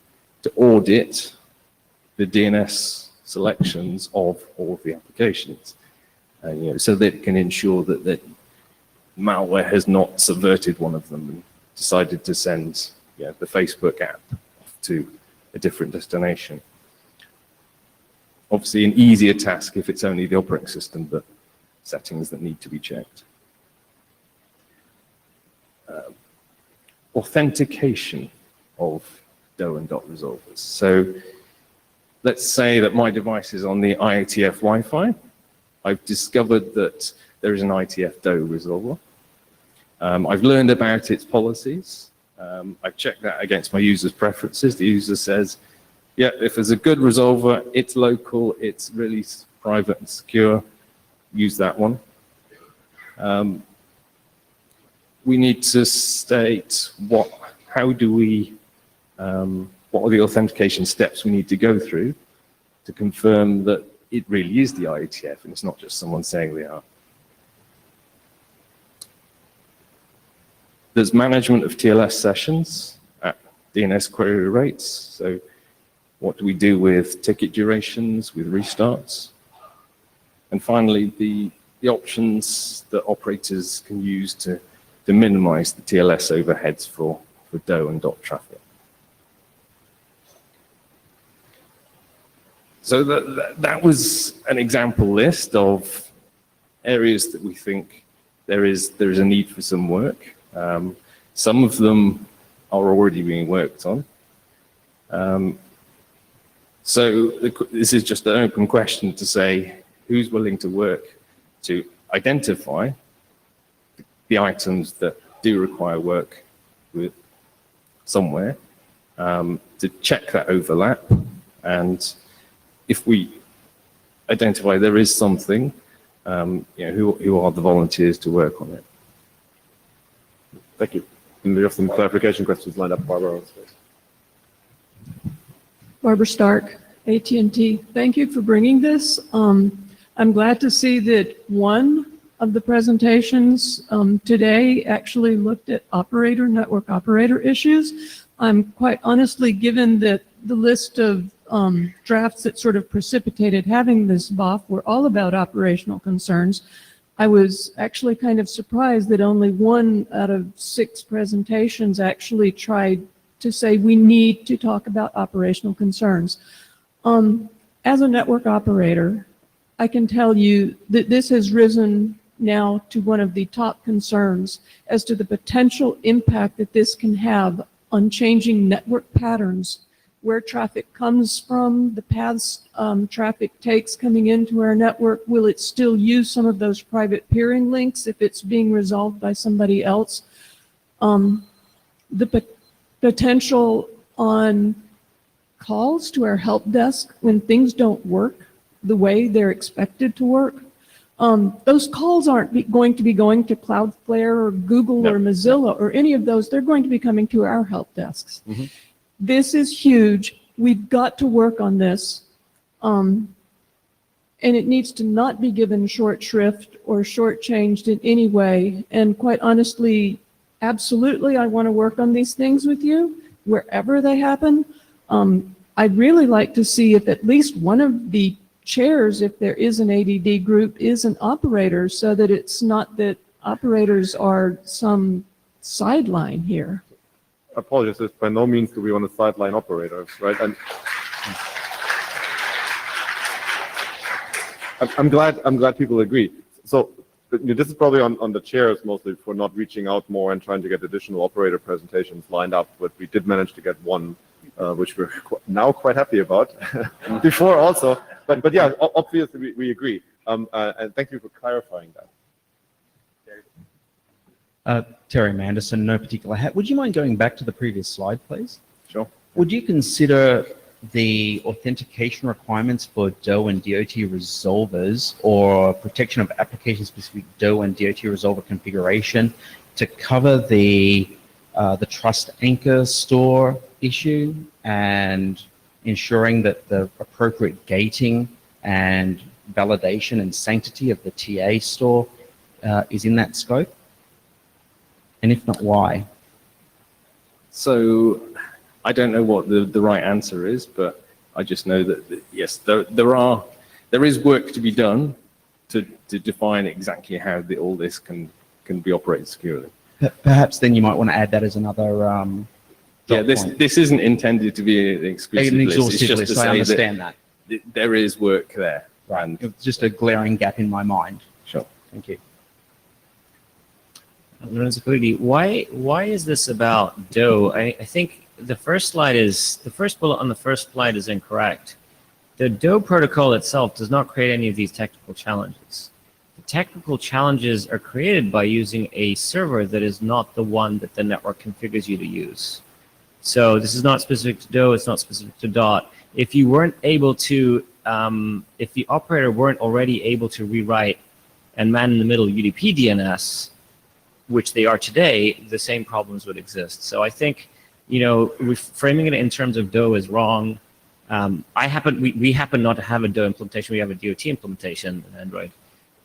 audit the DNS selections of all of the applications? So that it can ensure that malware has not subverted one of them and decided to send the Facebook app off to a different destination. Obviously an easier task if it's only the operating system, but settings that need to be checked. Authentication of DO and dot resolvers. So let's say that my device is on the IETF Wi-Fi. I've discovered that there is an IETF DO resolver. I've learned about its policies. I've checked that against my user's preferences. The user says, yeah, if there's a good resolver, it's local, it's really private and secure, use that one. We need to state what are the authentication steps we need to go through to confirm that it really is the IETF and it's not just someone saying they are. There's management of TLS sessions at DNS query rates. So what do we do with ticket durations, with restarts? And finally, the options that operators can use to minimize the TLS overheads for DO and dot traffic. So that was an example list of areas that we think there is a need for some work. Some of them are already being worked on. So this is just an open question to say, who's willing to work to identify the items that do require work with somewhere, to check that overlap, and if we identify there is something, who are the volunteers to work on it? Thank you. And we have some clarification questions lined up, Barbara. Barbara Stark, AT&T. Thank you for bringing this. I'm glad to see that one of the presentations today actually looked at network operator issues. I'm quite honestly, given that the list of drafts that sort of precipitated having this BOF were all about operational concerns, I was actually kind of surprised that only 1 out of 6 presentations actually tried to say we need to talk about operational concerns. As a network operator, I can tell you that this has risen now to one of the top concerns as to the potential impact that this can have on changing network patterns, where traffic comes from, the paths traffic takes coming into our network. Will it still use some of those private peering links if it's being resolved by somebody else? The potential on calls to our help desk when things don't work the way they're expected to work. Those calls aren't going to be going to Cloudflare or Google or Mozilla or any of those. They're going to be coming to our help desks. Mm-hmm. This is huge. We've got to work on this. And it needs to not be given short shrift or shortchanged in any way. And quite honestly, absolutely, I want to work on these things with you wherever they happen. I'd really like to see if at least one of the chairs, if there is an ADD group, is an operator, so that it's not that operators are some sideline here. Apologies, by no means do we want to sideline operators, right? And I'm glad people agree. So this is probably on the chairs mostly for not reaching out more and trying to get additional operator presentations lined up, but we did manage to get one, which we're now quite happy about. Before also, but yeah, obviously we agree. And thank you for clarifying that. Terry Manderson, no particular hat. Would you mind going back to the previous slide, please? Sure. Would you consider the authentication requirements for DO and DOT resolvers or protection of application-specific DO and DOT resolver configuration to cover the trust anchor store issue and ensuring that the appropriate gating and validation and sanctity of the TA store is in that scope? And if not, why? So I don't know what the right answer is, but I just know that yes, there is work to be done to define exactly how all this can be operated securely. Perhaps then you might want to add that as another. Yeah, this isn't intended to be an exclusive list. It's just to so I say understand that. there is work there. Right. And It's just a glaring gap in my mind. sure. Thank you. Lorenzo Coliti, why is this about DOE? I think the first bullet on the first slide is incorrect. The DOE protocol itself does not create any of these technical challenges. The technical challenges are created by using a server that is not the one that the network configures you to use. So this is not specific to DOE, it's not specific to DOT. If you weren't able to, if the operator weren't already able to rewrite and man-in-the-middle UDP DNS, which they are today, the same problems would exist. So I think, framing it in terms of DOE is wrong. We happen not to have a DOE implementation, we have a DOT implementation in Android.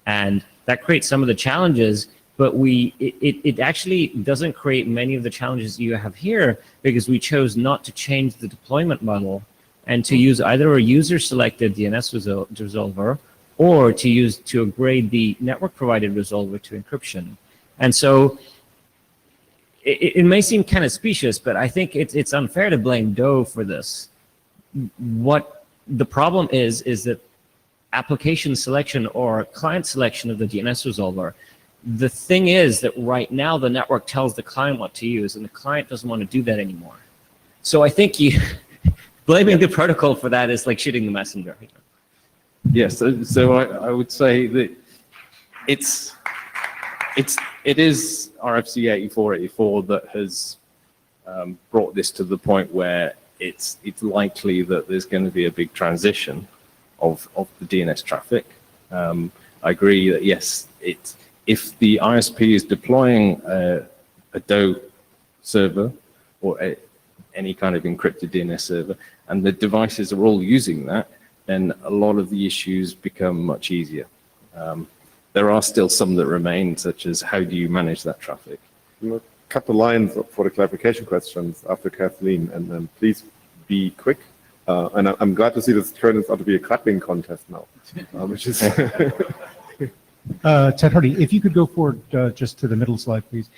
And that creates some of the challenges, but it actually doesn't create many of the challenges you have here because we chose not to change the deployment model and to use either a user-selected DNS resolver or to upgrade the network-provided resolver to encryption. And so it may seem kind of specious, but I think it's unfair to blame DOE for this. What the problem is that application selection or client selection of the DNS resolver, the thing is that right now the network tells the client what to use, and the client doesn't want to do that anymore. So I think blaming the protocol for that is like shooting the messenger. Yes, so I would say that it is RFC 8484 that has brought this to the point where it's likely that there's going to be a big transition of the DNS traffic. I agree that yes, if the ISP is deploying a DOE server or any kind of encrypted DNS server, and the devices are all using that, then a lot of the issues become much easier. There are still some that remain, such as how do you manage that traffic? Cut the lines for the clarification questions after Kathleen, and then please be quick. And I'm glad to see this turns out to be a clapping contest now, which is... Ted Hardy, if you could go forward just to the middle slide, please.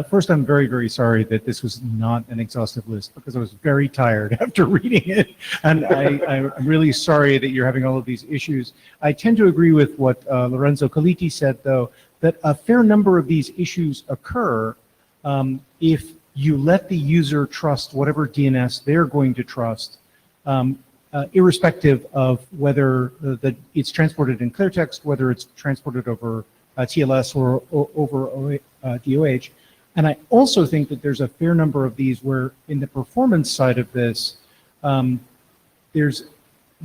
First, I'm very, very sorry that this was not an exhaustive list because I was very tired after reading it. And I'm really sorry that you're having all of these issues. I tend to agree with what Lorenzo Coliti said, though, that a fair number of these issues occur if you let the user trust whatever DNS they're going to trust, irrespective of whether it's transported in clear text, whether it's transported over TLS or over DOH. And I also think that there's a fair number of these where in the performance side of this, there's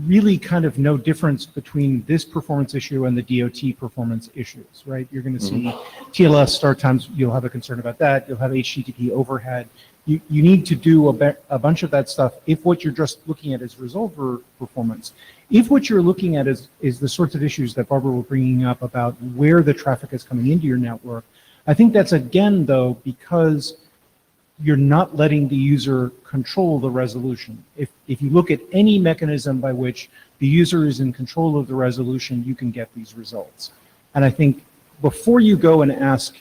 really kind of no difference between this performance issue and the DOT performance issues, right? You're going to see TLS start times, you'll have a concern about that. You'll have HTTP overhead. You need to do a bunch of that stuff if what you're just looking at is resolver performance. If what you're looking at is the sorts of issues that Barbara was bringing up about where the traffic is coming into your network, I think that's again, though, because you're not letting the user control the resolution. If you look at any mechanism by which the user is in control of the resolution, you can get these results. And I think before you go and ask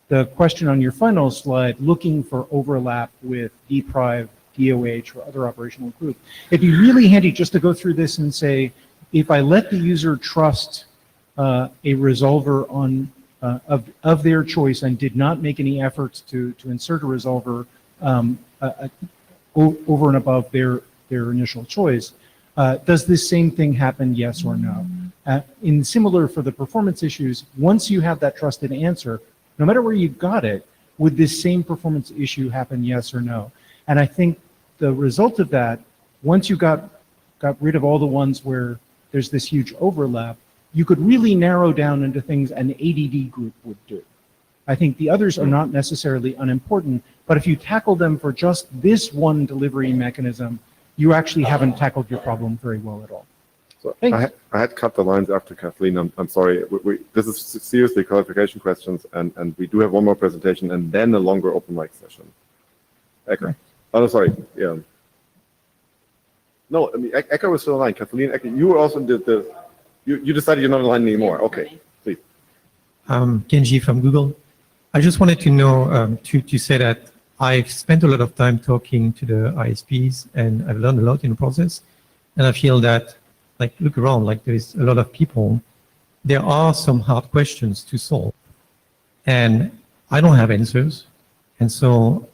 the question on your final slide, looking for overlap with dprive, DOH, or other operational group, it'd be really handy just to go through this and say, if I let the user trust a resolver on of their choice and did not make any efforts to insert a resolver over and above their initial choice, does this same thing happen, yes or no? In similar for the performance issues, once you have that trusted answer, no matter where you got it, would this same performance issue happen, yes or no? And I think the result of that, once you got rid of all the ones where there's this huge overlap, you could really narrow down into things an ADD group would do. I think the others are not necessarily unimportant, but if you tackle them for just this one delivery mechanism, you actually haven't tackled your problem very well at all. So Thanks. I had cut the lines after Kathleen. I'm sorry. This is seriously clarification questions, and we do have one more presentation and then a longer open mic session. Ecker. Oh, no, sorry. Yeah. No, I mean, Ecker was still online. Kathleen, Ecker, you also did you decided you're not online anymore. Okay, please. Kenji from Google. I just wanted to know, to say that I've spent a lot of time talking to the ISPs and I've learned a lot in the process. And I feel that, like, look around, like there's a lot of people. There are some hard questions to solve. And I don't have answers. And so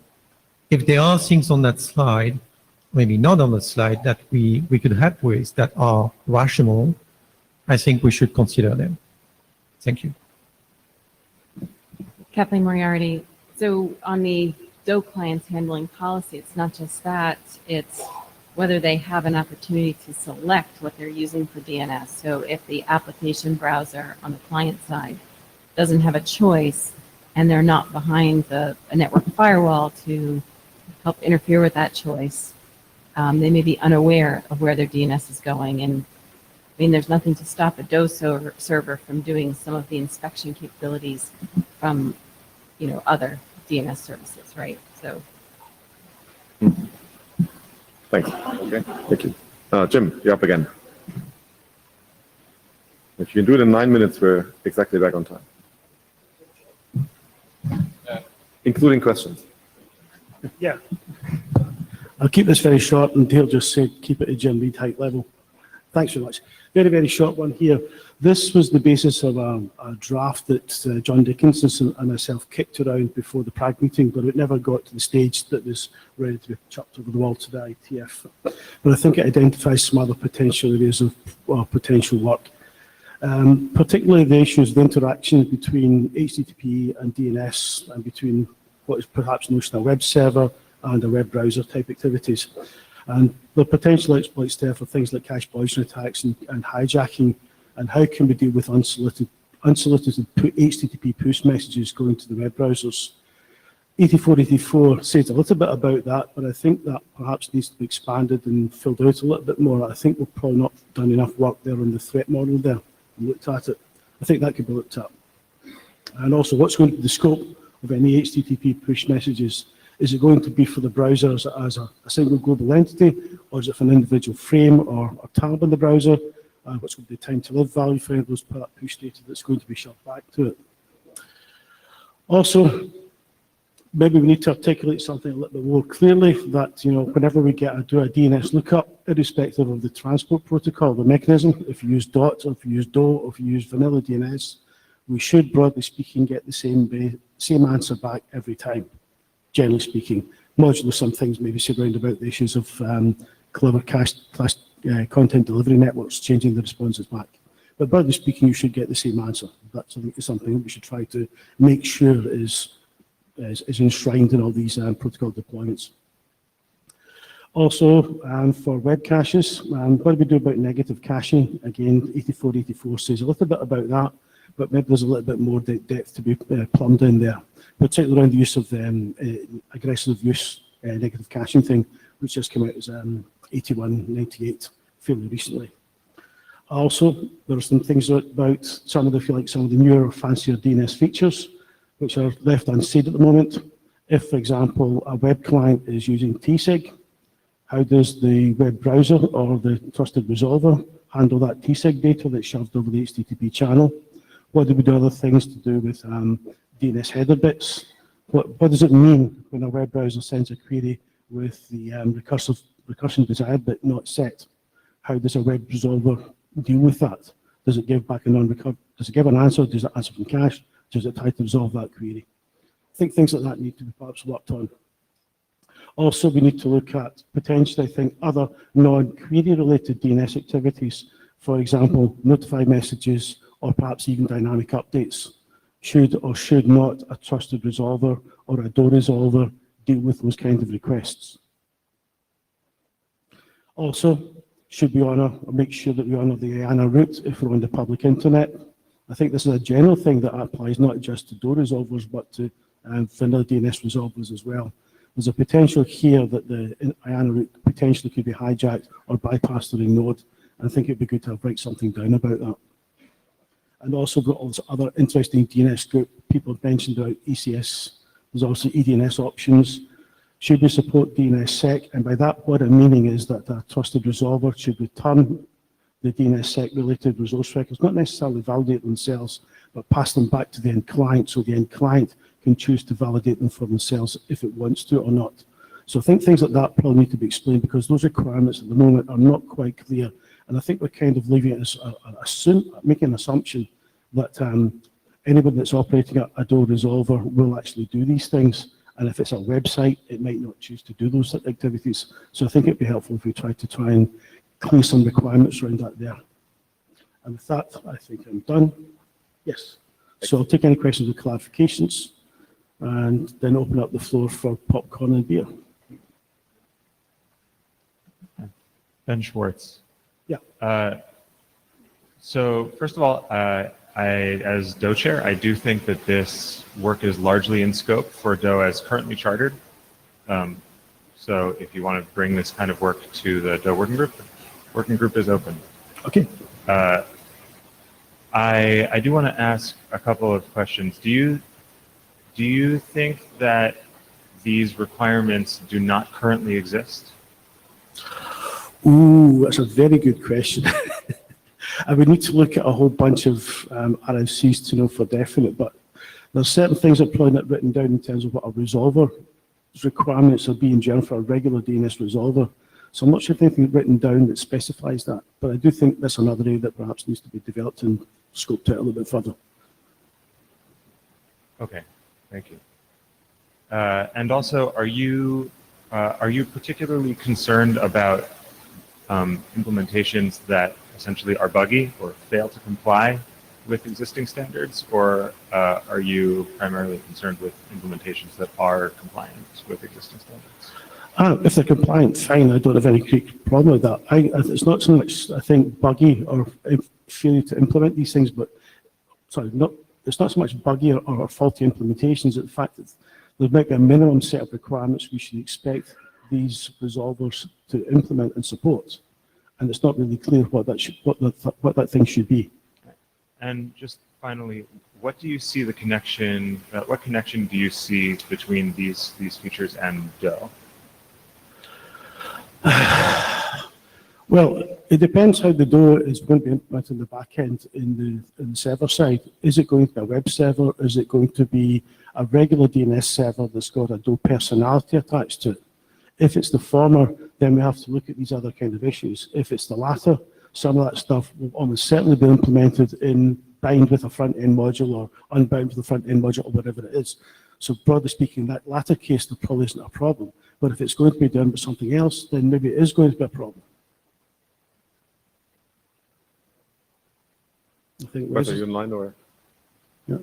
if there are things on that slide, maybe not on the slide, that we could help with that are rational, I think we should consider them. Thank you. Kathleen Moriarty. So on the DO clients handling policy, it's not just that, it's whether they have an opportunity to select what they're using for DNS. So if the application browser on the client side doesn't have a choice and they're not behind a network firewall to help interfere with that choice, they may be unaware of where their DNS is going. And I mean, there's nothing to stop a DO server from doing some of the inspection capabilities from, other DNS services, right? So. Thanks. Okay, thank you. Jim, you're up again. If you can do it in 9 minutes, we're exactly back on time. Including questions. Yeah. I'll keep this very short, and Dale just said keep it at Jim Reed height level. Thanks very much. Very, very short one here. This was the basis of a draft that John Dickinson and myself kicked around before the Prague meeting, but it never got to the stage that was ready to be chucked over the wall to the IETF. But I think it identifies some other potential areas of potential work. Particularly the issues of interaction between HTTP and DNS and between what is perhaps notion a web server and a web browser type activities. And the potential exploits there for things like cache poison attacks and hijacking, and how can we deal with unsolicited HTTP push messages going to the web browsers. 8484 says a little bit about that, but I think that perhaps needs to be expanded and filled out a little bit more. I think we've probably not done enough work there on the threat model there and looked at it. I think that could be looked at. And also, what's going to be the scope of any HTTP push messages? Is it going to be for the browsers as a single global entity, or is it for an individual frame or tab in the browser? What's going to be the time to live value for any of those push data that's going to be shoved back to it? Also, maybe we need to articulate something a little bit more clearly that, whenever we do a DNS lookup, irrespective of the transport protocol, the mechanism, if you use DOT, or if you use DO, or if you use vanilla DNS, we should, broadly speaking, get the same answer back every time. Generally speaking, modular some things maybe surround about the issues of clever content delivery networks changing the responses back. But broadly speaking, you should get the same answer. That's something that we should try to make sure is enshrined in all these protocol deployments. Also, for web caches, what do we do about negative caching? Again, 8484 says a little bit about that, but maybe there's a little bit more depth to be plumbed in there, particularly around the use of aggressive use negative caching thing, which just came out as 8198 fairly recently. Also, there are some things about some of the newer, fancier DNS features, which are left unsaid at the moment. If, for example, a web client is using TSIG, how does the web browser or the trusted resolver handle that TSIG data that's shoved over the HTTP channel? What do we do other things to do with DNS header bits? What does it mean when a web browser sends a query with the recursion desired but not set? How does a web resolver deal with that? Does it give back does it give an answer? Does it answer from cache? Does it try to resolve that query? I think things like that need to be perhaps worked on. Also, we need to look at potentially, I think, other non-query related DNS activities. For example, notify messages or perhaps even dynamic updates. Should or should not a trusted resolver or a DO resolver deal with those kinds of requests? Also, should we honor or make sure that we honor the IANA route if we're on the public internet? I think this is a general thing that applies not just to DOE resolvers, but to vanilla DNS resolvers as well. There's a potential here that the IANA route potentially could be hijacked or bypassed during node. And I think it'd be good to write something down about that. And also got all this other interesting DNS group people have mentioned about ECS. There's also EDNS options. Should we support DNSSEC? And by that, what I'm meaning is that a trusted resolver should return the DNSSEC related resource records, not necessarily validate themselves, but pass them back to the end client so the end client can choose to validate them for themselves if it wants to or not. So I think things like that probably need to be explained because those requirements at the moment are not quite clear. And I think we're kind of leaving it as making an assumption that anybody that's operating a DOE resolver will actually do these things. And if it's a website, it might not choose to do those activities. So I think it'd be helpful if we try and clear some requirements around that there. And with that, I think I'm done. Yes. So I'll take any questions or clarifications and then open up the floor for popcorn and beer. Ben Schwartz. Yeah. So first of all, as DOE chair, I do think that this work is largely in scope for DOE as currently chartered. So if you want to bring this kind of work to the DOE working group is open. Okay. I do want to ask a couple of questions. Do you think that these requirements do not currently exist? Ooh, that's a very good question. I would need to look at a whole bunch of RFCs to know for definite, but there's certain things that are probably not written down in terms of what a resolver requirements are being general for a regular DNS resolver. So I'm not sure if anything written down that specifies that, but I do think that's another area that perhaps needs to be developed and scoped out a little bit further. Okay, thank you. And also, are you particularly concerned about implementations that essentially are buggy or fail to comply with existing standards, or are you primarily concerned with implementations that are compliant with existing standards? If they're compliant, fine. I don't have any great problem with that. It's not so much, I think, buggy or failure to implement these things, but it's not so much buggy or faulty implementations. In fact, there might be a minimum set of requirements we should expect these resolvers to implement and support, and it's not really clear what that thing should be. And just finally, what do you see the connection? What connection do you see between these features and DOE? Well, it depends how the DOE is going to be implemented in the back end in the server side. Is it going to be a web server? Is it going to be a regular DNS server that's got a DOE personality attached to it? If it's the former, then we have to look at these other kind of issues. If it's the latter, some of that stuff will almost certainly be implemented in bind with a front-end module or unbound with a front-end module or whatever it is. So broadly speaking, that latter case, there probably isn't a problem. But if it's going to be done by something else, then maybe it is going to be a problem. I think. Wes, are you in line or? Yeah.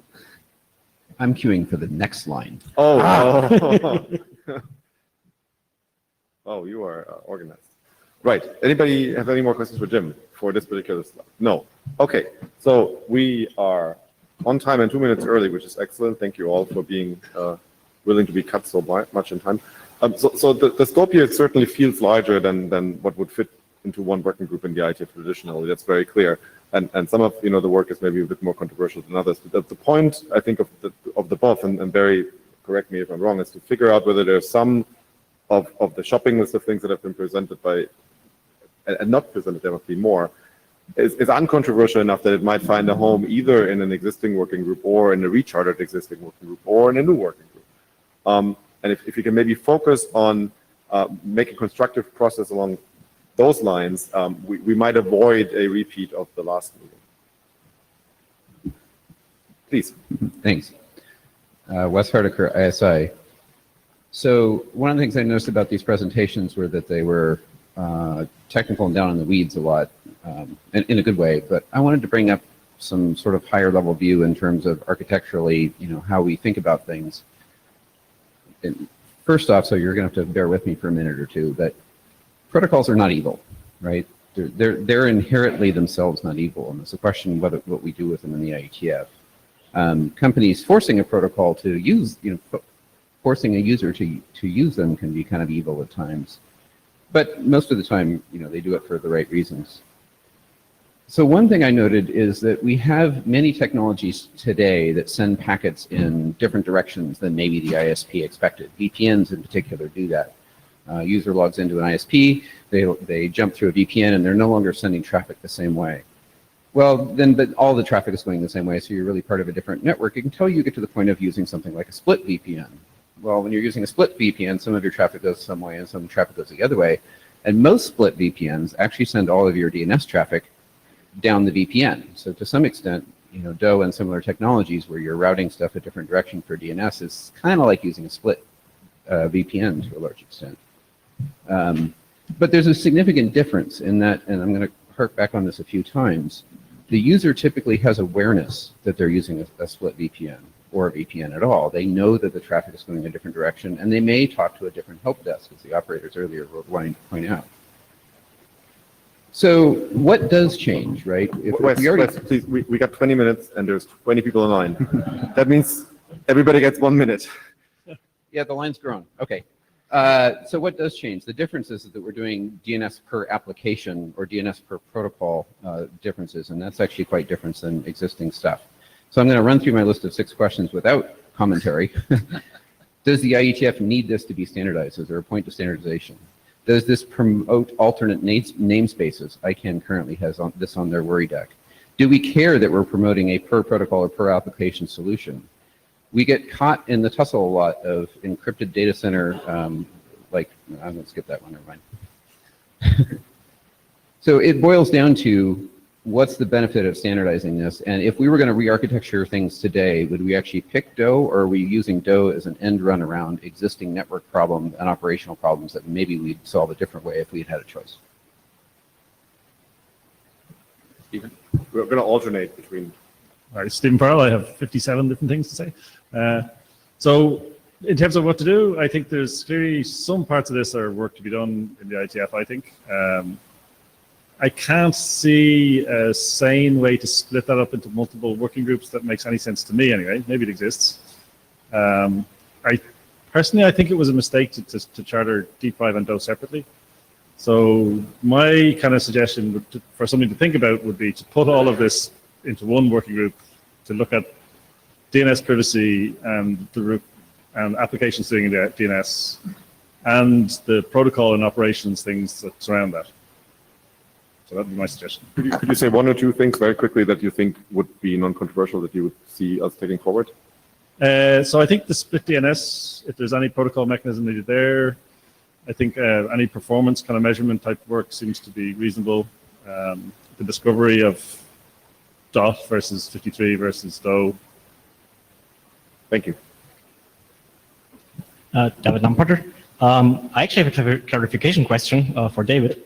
I'm queuing for the next line. Oh, oh, you are organized. Right. Anybody have any more questions for Jim for this particular slide? No. Okay. So we are on time and 2 minutes early, which is excellent. Thank you all for being willing to be cut so much in time. So the scope here certainly feels larger than what would fit into one working group in the IETF traditionally. That's very clear. And some of the work is maybe a bit more controversial than others. But the point I think of the above, and Barry, correct me if I'm wrong, is to figure out whether there's some of the shopping list of things that have been presented by and not presented, there must be more, is uncontroversial enough that it might find a home either in an existing working group or in a rechartered existing working group or in a new working group. And if you can maybe focus on making constructive process along those lines, we might avoid a repeat of the last meeting. Please. Thanks. Wes Hardiker, ISI. So one of the things I noticed about these presentations were that they were technical and down in the weeds a lot, in a good way, but I wanted to bring up some sort of higher level view in terms of architecturally, how we think about things. And first off, so you're going to have to bear with me for a minute or two, but protocols are not evil, right? they're inherently themselves not evil, and it's a question whether what we do with them in the IETF. Companies forcing a protocol to use, forcing a user to use them can be kind of evil at times, but most of the time, they do it for the right reasons. So one thing I noted is that we have many technologies today that send packets in different directions than maybe the ISP expected. VPNs in particular do that. User logs into an ISP, they jump through a VPN, and they're no longer sending traffic the same way. Well, then, but all the traffic is going the same way, so you're really part of a different network until you get to the point of using something like a split VPN. Well, when you're using a split VPN, some of your traffic goes some way and some traffic goes the other way. And most split VPNs actually send all of your DNS traffic down the VPN. So to some extent, DOE and similar technologies where you're routing stuff a different direction for DNS is kind of like using a split VPN to a large extent. But there's a significant difference in that, and I'm going to harp back on this a few times. The user typically has awareness that they're using a split VPN or a VPN at all. They know that the traffic is going a different direction, and they may talk to a different help desk, as the operators earlier were wanting to point out. So what does change, right? Wes, please, we got 20 minutes and there's 20 people in line. That means everybody gets 1 minute. Yeah, the line's grown. Okay. So what does change? The difference is that we're doing DNS per application or DNS per protocol differences, and that's actually quite different than existing stuff. So I'm going to run through my list of 6 questions without commentary. Does the IETF need this to be standardized? Is there a point to standardization? Does this promote alternate namespaces? ICANN currently has this on their worry deck. Do we care that we're promoting a per protocol or per application solution? We get caught in the tussle a lot of encrypted data center, I'm going to skip that one, never mind. So it boils down to what's the benefit of standardizing this? And if we were going to re-architecture things today, would we actually pick DOE, or are we using DOE as an end run around existing network problems and operational problems that maybe we'd solve a different way if we'd had a choice? Stephen? We're going to alternate between. All right, Stephen Pearl, I have 57 different things to say. So in terms of what to do, I think there's clearly some parts of this are work to be done in the IETF, I think. I can't see a sane way to split that up into multiple working groups that makes any sense to me anyway. Maybe it exists. Personally, I think it was a mistake to charter D5 and DOE separately. So my kind of suggestion for something to think about would be to put all of this into one working group to look at DNS privacy and and applications doing the DNS and the protocol and operations things that surround that. So that would be my suggestion. Could you say 1 or 2 things very quickly that you think would be non-controversial that you would see us taking forward? So I think the split DNS, if there's any protocol mechanism needed there, I think any performance kind of measurement type work seems to be reasonable. The discovery of DOT versus 53 versus DOE. Thank you. David Lamparter. I actually have a clarification question for David.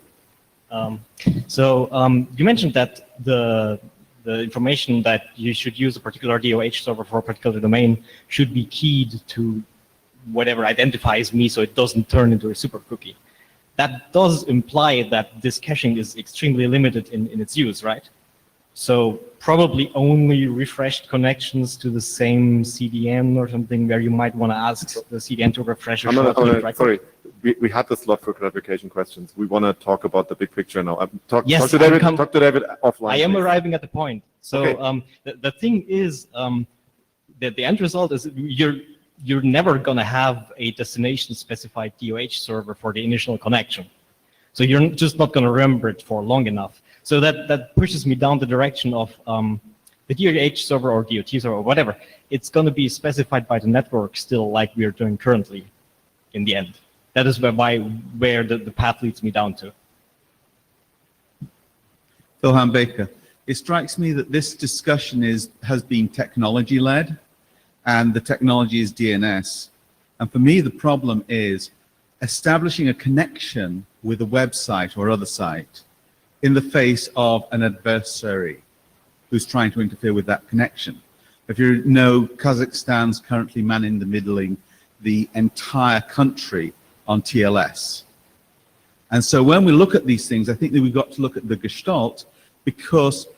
You mentioned that the information that you should use a particular DOH server for a particular domain should be keyed to whatever identifies me so it doesn't turn into a super cookie. That does imply that this caching is extremely limited in its use, right? So probably only refreshed connections to the same CDN or something where you might want to ask the CDN to refresh a short link. Sorry, we had the slot for clarification questions. We want to talk about the big picture now. Talk to David offline. I am please. arriving at the point. So Okay. the thing is that the end result is you're never going to have a destination specified DOH server for the initial connection. So you're just not going to remember it for long enough. So that pushes me down the direction of the DOH server or DOT server or whatever. It's going to be specified by the network still like we are doing currently in the end. That is where the path leads me down to. Philhan Baker. It strikes me that this discussion has been technology-led, and the technology is DNS. And for me, the problem is establishing a connection with a website or other site in the face of an adversary who's trying to interfere with that connection. If you know, Kazakhstan's currently man-in-the-middling the entire country on TLS. And so when we look at these things, I think that we've got to look at the gestalt, because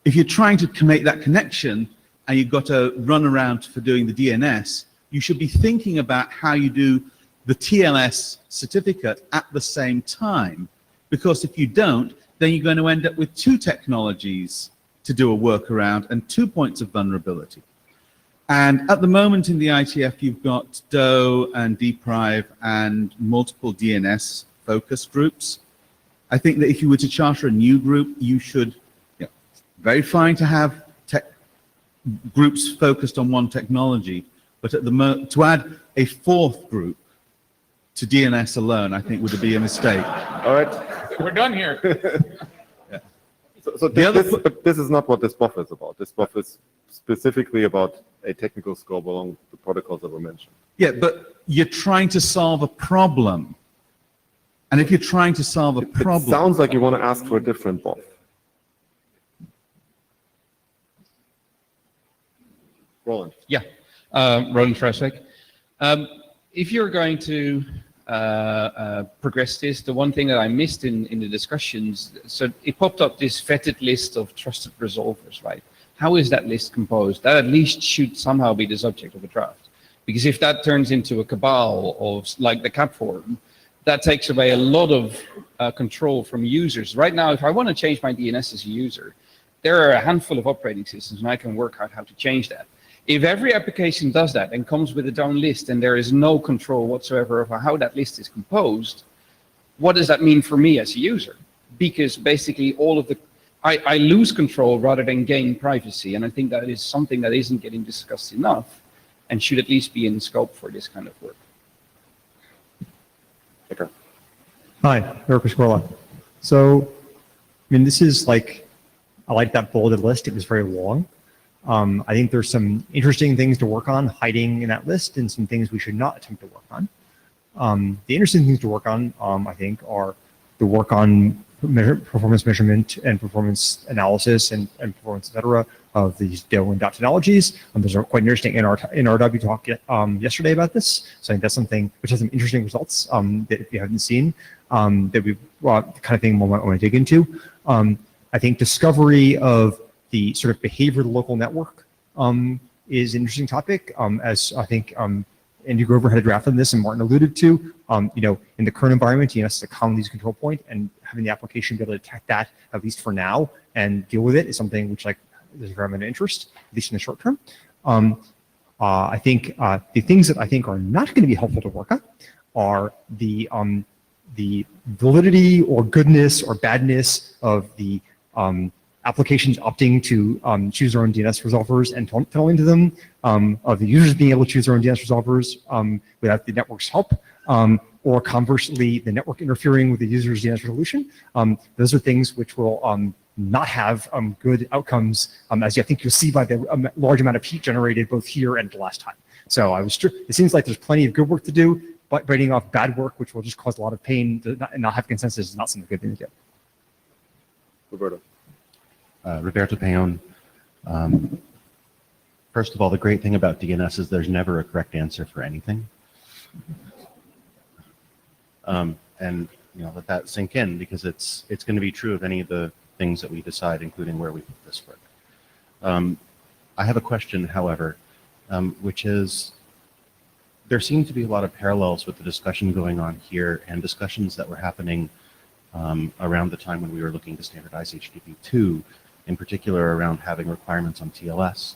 if you're trying to make that connection and you've got a run around for doing the DNS, you should be thinking about how you do the TLS certificate at the same time. Because if you don't, then you're going to end up with two technologies to do a workaround and 2 points of vulnerability. And at the moment in the IETF, you've got DO and Deprive and multiple DNS focus groups. I think that if you were to charter a new group, you should, very fine to have groups focused on one technology, but at the to add a fourth group to DNS alone, I think would be a mistake. All right. We're done here. Yeah. So this is not what this buff is about. This buff is specifically about a technical scope along the protocols that were mentioned. Yeah, but you're trying to solve a problem. And if you're trying to solve a problem... It sounds like you want to ask for a different buff. Roland. Yeah, Roland Freswick. If you're going to progress this, the one thing that I missed in the discussions, so it popped up this vetted list of trusted resolvers, right? How is that list composed? That at least should somehow be the subject of a draft. Because if that turns into a cabal of like the CAP forum, that takes away a lot of control from users. Right now, if I want to change my DNS as a user, there are a handful of operating systems and I can work out how to change that. If every application does that and comes with its own list and there is no control whatsoever over how that list is composed, what does that mean for me as a user? Because basically all of the, I lose control rather than gain privacy, and I think that is something that isn't getting discussed enough and should at least be in scope for this kind of work. Okay. Hi, Eric Squirla. So, I mean, this is like, I like that bulleted list. It was very long. I think there's some interesting things to work on hiding in that list and some things we should not attempt to work on. The interesting things to work on, I think, are the work on performance measurement and performance analysis and performance, et cetera, of these DO and DOT technologies. There's a quite interesting NRW talk yesterday about this. So I think that's something which has some interesting results that if you haven't seen, that we the kind of thing we want to dig into. I think discovery of the sort of behavior of the local network is an interesting topic. As I think Andy Grover had a draft on this and Martin alluded to, in the current environment, DNS is a common user control point, and having the application be able to detect that, at least for now, and deal with it is something which there's a fair amount of interest, at least in the short term. I think the things that I think are not going to be helpful to work on are the validity or goodness or badness of the applications opting to choose their own DNS resolvers and tunneling to them, of the users being able to choose their own DNS resolvers without the network's help, or conversely, the network interfering with the user's DNS resolution. Those are things which will not have good outcomes, as I think you'll see by the large amount of heat generated both here and the last time. So it seems like there's plenty of good work to do, but biting off bad work, which will just cause a lot of pain and not have consensus, is not something good thing to do. Roberto. Roberto Peon. First of all, the great thing about DNS is there's never a correct answer for anything. And let that sink in, because it's going to be true of any of the things that we decide, including where we put this work. I have a question, however, which is, there seem to be a lot of parallels with the discussion going on here and discussions that were happening around the time when we were looking to standardize HTTP2, in particular around having requirements on TLS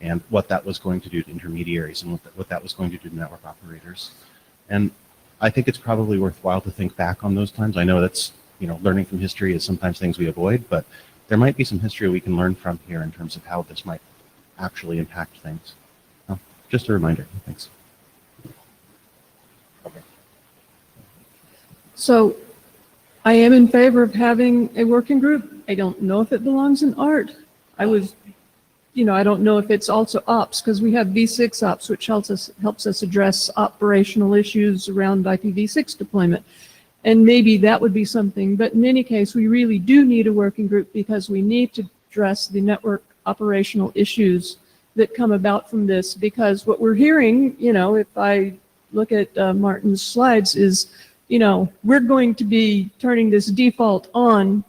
and what that was going to do to intermediaries and what that was going to do to network operators. And I think it's probably worthwhile to think back on those times. I know that's, learning from history is sometimes things we avoid, but there might be some history we can learn from here in terms of how this might actually impact things. Just a reminder. Thanks. So I am in favor of having a working group. I don't know if it belongs in art. I don't know if it's also ops, because we have V6 ops, which helps us address operational issues around IPv6 deployment. And maybe that would be something, but in any case, we really do need a working group because we need to address the network operational issues that come about from this, because what we're hearing, if I look at Martin's slides, is you know, we're going to be turning this default on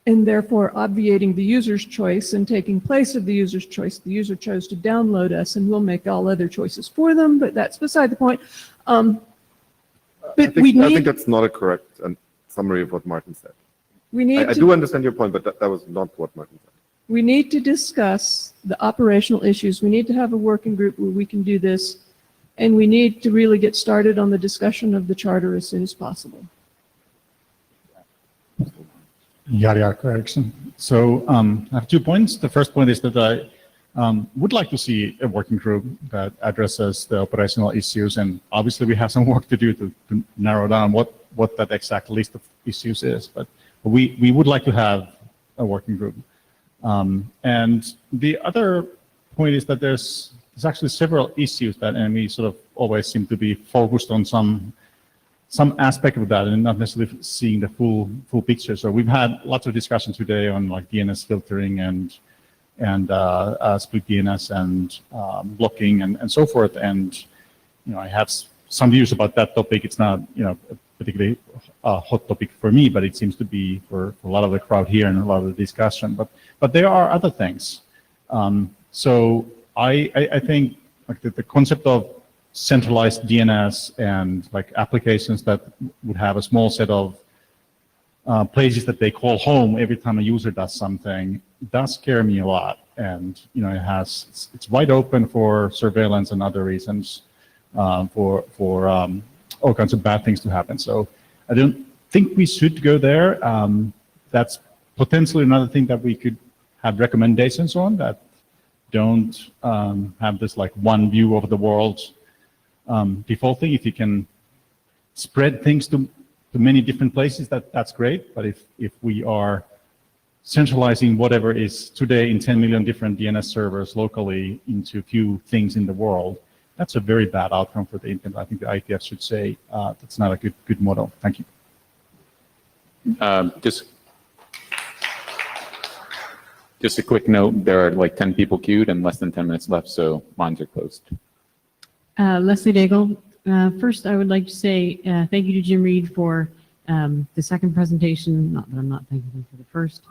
and therefore obviating the user's choice and taking place of the user's choice. The user chose to download us, and we'll make all other choices for them, but that's beside the point. But I think that's not a correct summary of what Martin said. We need I do understand your point, but that was not what Martin said. We need to discuss the operational issues. We need to have a working group where we can do this, and we need to really get started on the discussion of the charter as soon as possible. Yaryak Erickson. So I have 2 points. The first point is that I would like to see a working group that addresses the operational issues, and obviously we have some work to do to narrow down what that exact list of issues is, but we would like to have a working group. And the other point is that there's actually several issues that, and we sort of always seem to be focused on some aspect of that and not necessarily seeing the full picture. So we've had lots of discussion today on like DNS filtering and split DNS and blocking and so forth. And I have some views about that topic. It's not a particularly hot topic for me, but it seems to be for a lot of the crowd here and a lot of the discussion. But there are other things. So I think like the concept of centralized DNS and like applications that would have a small set of places that they call home every time a user does something does scare me a lot. And it's wide open for surveillance and other reasons, for all kinds of bad things to happen. So I don't think we should go there. That's potentially another thing that we could have recommendations on, that don't have this like one view of the world defaulting. If you can spread things to many different places, that's great. But if we are centralizing whatever is today in 10 million different DNS servers locally into a few things in the world, that's a very bad outcome for the internet. I think the IETF should say that's not a good model. Thank you. Just a quick note, there are like 10 people queued and less than 10 minutes left, so lines are closed. Leslie Daigle. First, I would like to say thank you to Jim Reed for the second presentation. Not that I'm not thanking him for the first,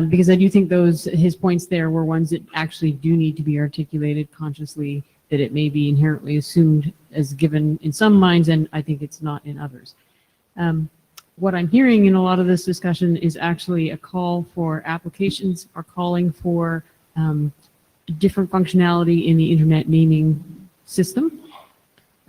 because I do think his points there were ones that actually do need to be articulated consciously, that it may be inherently assumed as given in some minds, and I think it's not in others. What I'm hearing in a lot of this discussion is actually a call for applications are calling for different functionality in the internet naming system.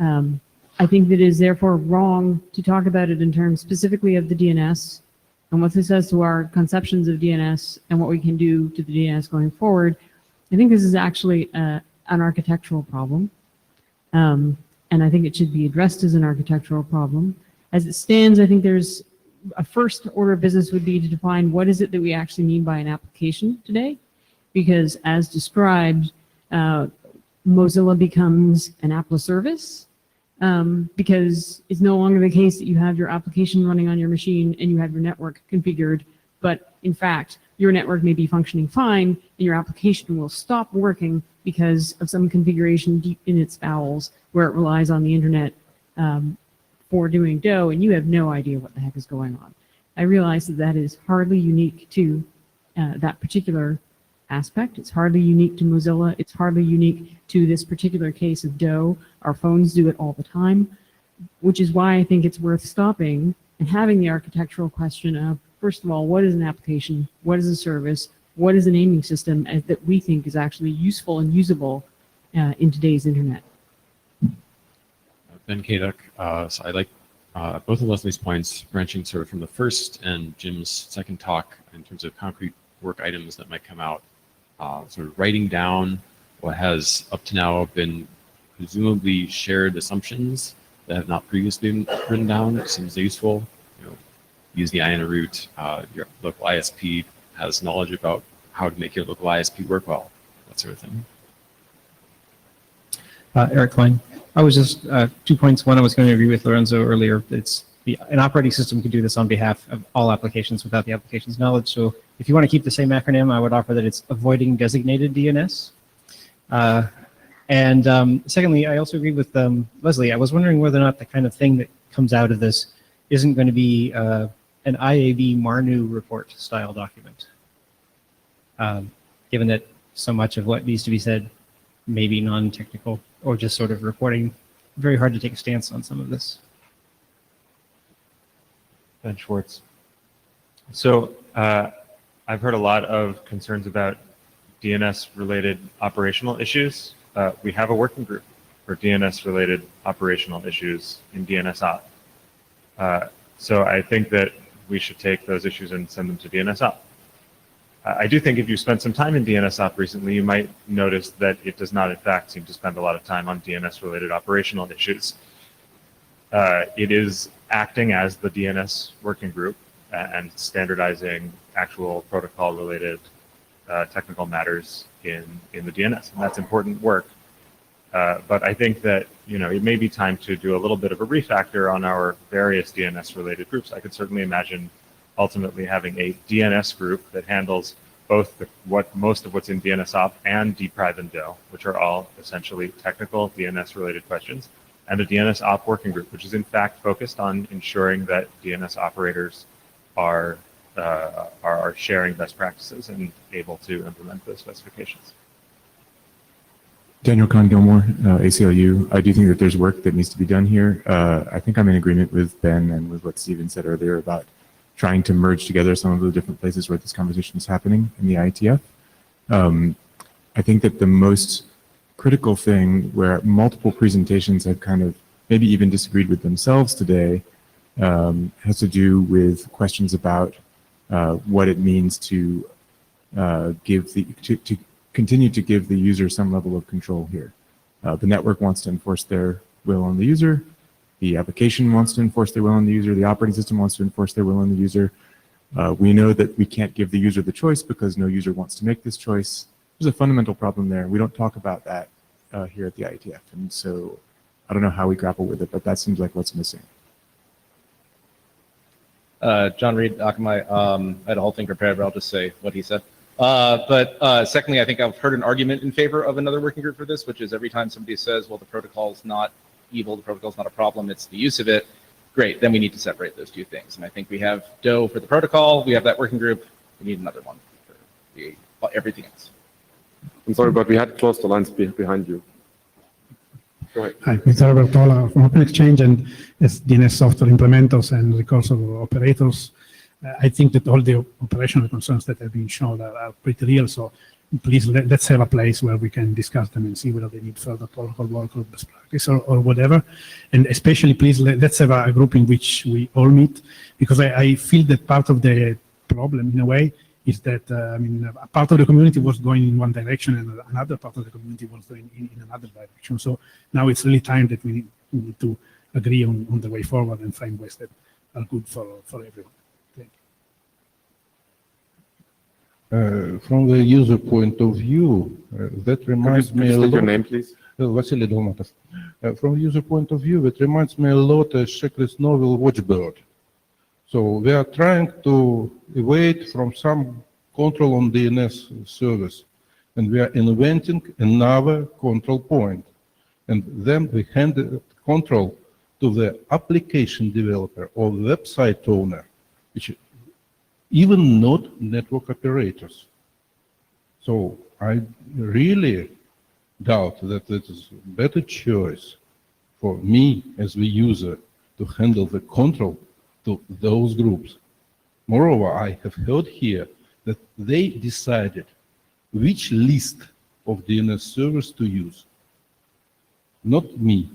I think that it is therefore wrong to talk about it in terms specifically of the DNS and what this does to our conceptions of DNS and what we can do to the DNS going forward. I think this is actually an architectural problem, and I think it should be addressed as an architectural problem. As it stands, I think there's a first order of business would be to define what is it that we actually mean by an application today, because as described, Mozilla becomes an app as a service, because it's no longer the case that you have your application running on your machine and you have your network configured, but in fact, your network may be functioning fine and your application will stop working because of some configuration deep in its bowels where it relies on the internet for doing DOE, and you have no idea what the heck is going on. I realize that that is hardly unique to that particular aspect. It's hardly unique to Mozilla. It's hardly unique to this particular case of DOE. Our phones do it all the time, which is why I think it's worth stopping and having the architectural question of, first of all, what is an application? What is a service? What is a naming system that we think is actually useful and usable in today's internet? Ben Kaduk. So I like both of Leslie's points, branching sort of from the first and Jim's second talk in terms of concrete work items that might come out. Sort of writing down what has up to now been presumably shared assumptions that have not previously been written down. It seems useful. Use the IANA route. Your local ISP has knowledge about how to make your local ISP work well, that sort of thing. Eric Klein. I was just 2 points. One, I was going to agree with Lorenzo earlier. An operating system can do this on behalf of all applications without the application's knowledge. So if you want to keep the same acronym, I would offer that it's avoiding designated DNS. And secondly, I also agree with Leslie. I was wondering whether or not the kind of thing that comes out of this isn't going to be an IAB Marnu report style document, given that so much of what needs to be said may be non-technical or just sort of reporting. Very hard to take a stance on some of this. Ben Schwartz. So I've heard a lot of concerns about DNS-related operational issues. We have a working group for DNS-related operational issues in DNSOP. So I think that we should take those issues and send them to DNSOP. I do think if you spent some time in DNSOP recently, you might notice that it does not, in fact, seem to spend a lot of time on DNS-related operational issues. It is acting as the DNS working group and standardizing actual protocol-related technical matters in the DNS, and that's important work. But I think that it may be time to do a little bit of a refactor on our various DNS-related groups. I could certainly imagine ultimately having a DNS group that handles both most of what's in DNSOP and dprive and DO, which are all essentially technical DNS-related questions, and a DNSOP working group, which is in fact focused on ensuring that DNS operators are sharing best practices and able to implement those specifications. Daniel Kahn-Gilmore, ACLU. I do think that there's work that needs to be done here. I think I'm in agreement with Ben and with what Steven said earlier about trying to merge together some of the different places where this conversation is happening in the IETF. I think that the most critical thing where multiple presentations have kind of maybe even disagreed with themselves today has to do with questions about what it means to continue to give the user some level of control here. The network wants to enforce their will on the user. The application wants to enforce their will on the user. The operating system wants to enforce their will on the user. We know that we can't give the user the choice because no user wants to make this choice. There's a fundamental problem there. We don't talk about that here at the IETF. And so I don't know how we grapple with it, but that seems like what's missing. John Reed, Akamai. I had a whole thing prepared, but I'll just say what he said. Secondly, I think I've heard an argument in favor of another working group for this, which is every time somebody says, well, the protocol is not evil, the protocol is not a problem, it's the use of it. Great, then we need to separate those two things. And I think we have DO for the protocol, we have that working group, we need another one for everything else. I'm sorry, but we had closed the lines behind you. Go ahead. Hi, Mr. Bertola from Open Exchange and as DNS software implementers and recursive operators. I think that all the operational concerns that have been shown are pretty real. So please let's have a place where we can discuss them and see whether they need further protocol work or best practice or whatever. And especially, please let's have a group in which we all meet, because I feel that part of the problem, in a way, is that a part of the community was going in one direction and another part of the community was going in another direction. So now it's really time that we need to agree on the way forward and find ways that are good for everyone. From the user point of view, that reminds me a lot. Your name, please. Vasily Dolmatov. From the user point of view, it reminds me a lot of checklist novel Watchbird. So we are trying to evade from some control on DNS service, and we are inventing another control point. And then we hand the control to the application developer or website owner, which even not network operators. So I really doubt that it is a better choice for me as the user to handle the control to those groups. Moreover, I have heard here that they decided which list of DNS servers to use. Not me,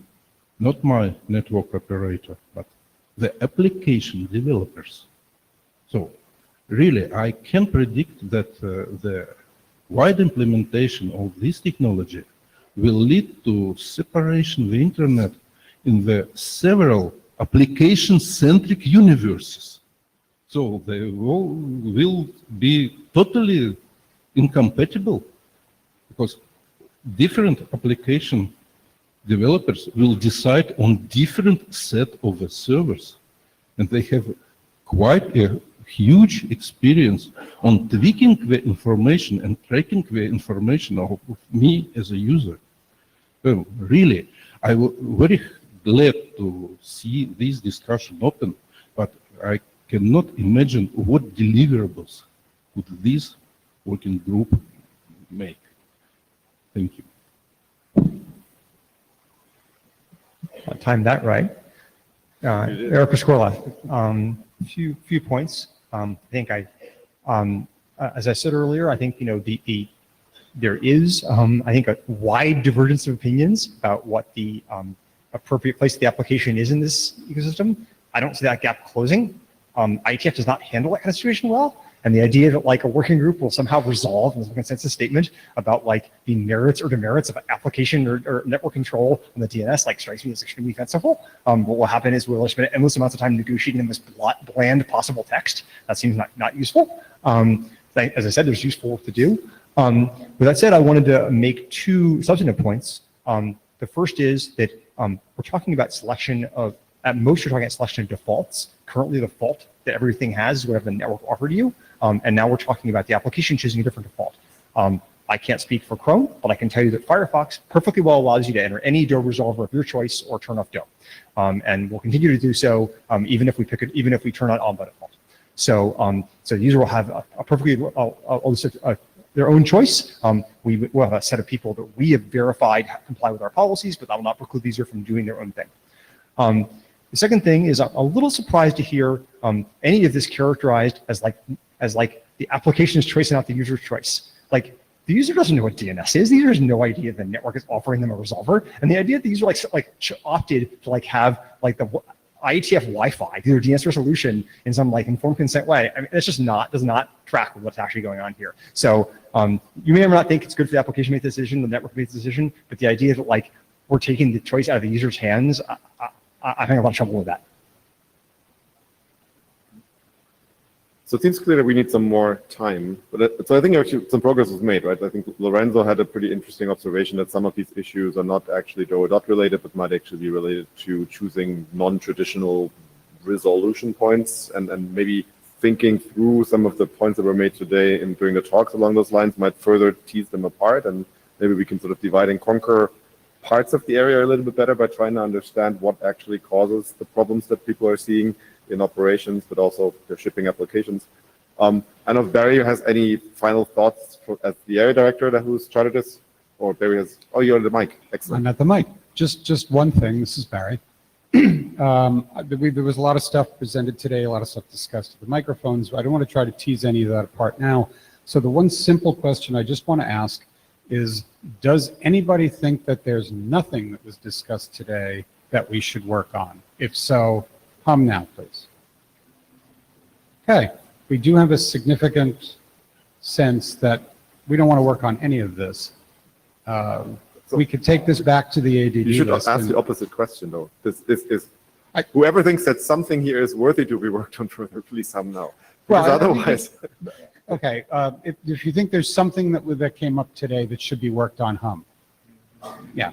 not my network operator, but the application developers. So really, I can predict that the wide implementation of this technology will lead to separation of the internet in the several application-centric universes. So they will be totally incompatible because different application developers will decide on different set of the servers. And they have quite a huge experience on tweaking the information and tracking the information of me as a user. Really, I was very glad to see this discussion open, but I cannot imagine what deliverables would this working group make. Thank you. I timed that right. Eric Pasquarla, few points. I think as I said earlier, I think there is I think a wide divergence of opinions about what the appropriate place the application is in this ecosystem. I don't see that gap closing. IETF does not handle that kind of situation well. And the idea that like a working group will somehow resolve in some consensus statement about like the merits or demerits of application or network control on the DNS like strikes me as extremely fanciful. What will happen is we'll spend endless amounts of time negotiating this bland possible text. That seems not useful. As I said, there's useful work to do. With that said, I wanted to make two substantive points. The first is that we're talking about selection of, at most you're talking about selection of defaults. Currently the default that everything has is whatever the network offered you. And now we're talking about the application choosing a different default. I can't speak for Chrome, but I can tell you that Firefox perfectly well allows you to enter any DO resolver of your choice or turn off DO. And we'll continue to do so even if we turn on by default. So the user will have a perfectly their own choice. We will have a set of people that we have verified comply with our policies, but that will not preclude the user from doing their own thing. The second thing is I'm a little surprised to hear any of this characterized as like the application's choice and not the user's choice. Like the user doesn't know what DNS is. The user has no idea the network is offering them a resolver. And the idea that the user opted to have the IETF Wi-Fi, their DNS resolution in some informed consent way. I mean, it's just does not track with what's actually going on here. So you may or may not think it's good for the application to make the decision, the network makes the decision, but the idea that we're taking the choice out of the user's hands, I think I have a lot of trouble with that. So it seems clear that we need some more time. But so I think actually some progress was made, right? I think Lorenzo had a pretty interesting observation that some of these issues are not actually DOA related, but might actually be related to choosing non-traditional resolution points, and maybe thinking through some of the points that were made today and during the talks along those lines might further tease them apart, and maybe we can sort of divide and conquer parts of the area a little bit better by trying to understand what actually causes the problems that people are seeing in operations, but also their shipping applications. I don't know if Barry has any final thoughts as the area director who's charted this, or Barry has, oh, you're on the mic. Excellent. I'm at the mic. Just one thing, this is Barry. There was a lot of stuff presented today, a lot of stuff discussed at the microphones. I don't want to try to tease any of that apart now. So the one simple question I just want to ask is, does anybody think that there's nothing that was discussed today that we should work on? If so, hum now, please. Okay, we do have a significant sense that we don't want to work on any of this. We could take this back to the ADD You should list ask the opposite question, though. Whoever thinks that something here is worthy to be worked on further, please hum now. Because otherwise... Okay, if you think there's something that came up today that should be worked on, hum. Yeah.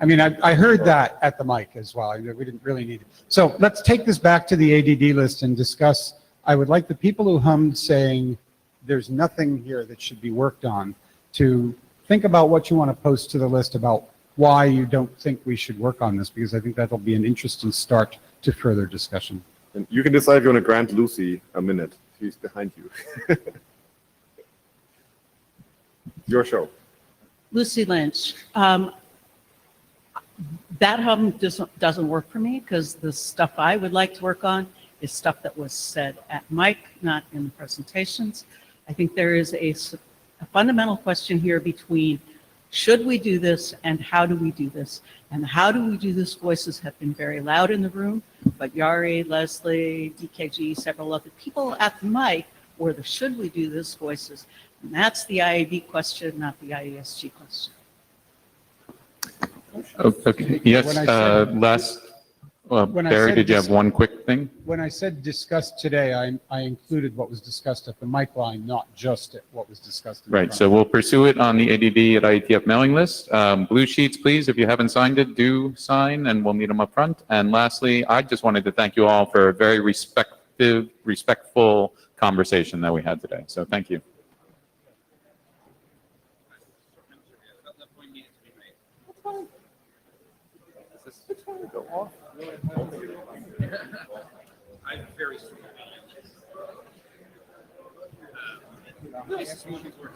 I mean, I heard that at the mic as well. We didn't really need it. So let's take this back to the ADD list and discuss. I would like the people who hummed saying there's nothing here that should be worked on to think about what you want to post to the list about why you don't think we should work on this, because I think that'll be an interesting start to further discussion. And you can decide if you want to grant Lucy a minute. She's behind you. Your show. Lucy Lynch. That hum doesn't work for me because the stuff I would like to work on is stuff that was said at mic, not in the presentations. I think there is a fundamental question here between should we do this and how do we do this? And how do we do this voices have been very loud in the room, but Yari, Leslie, DKG, several other people at the mic were the should we do this voices. And that's the IAB question, not the IESG question. Okay, yes, Barry, did you have one quick thing? When I said discussed today, I included what was discussed at the mic line, not just at what was discussed. Right, so we'll pursue it on the ADD at IETF mailing list. Blue sheets, please, if you haven't signed it, do sign, and we'll need them up front. And lastly, I just wanted to thank you all for a very respectful conversation that we had today. So thank you. go off? I'm very strong. This is moving towards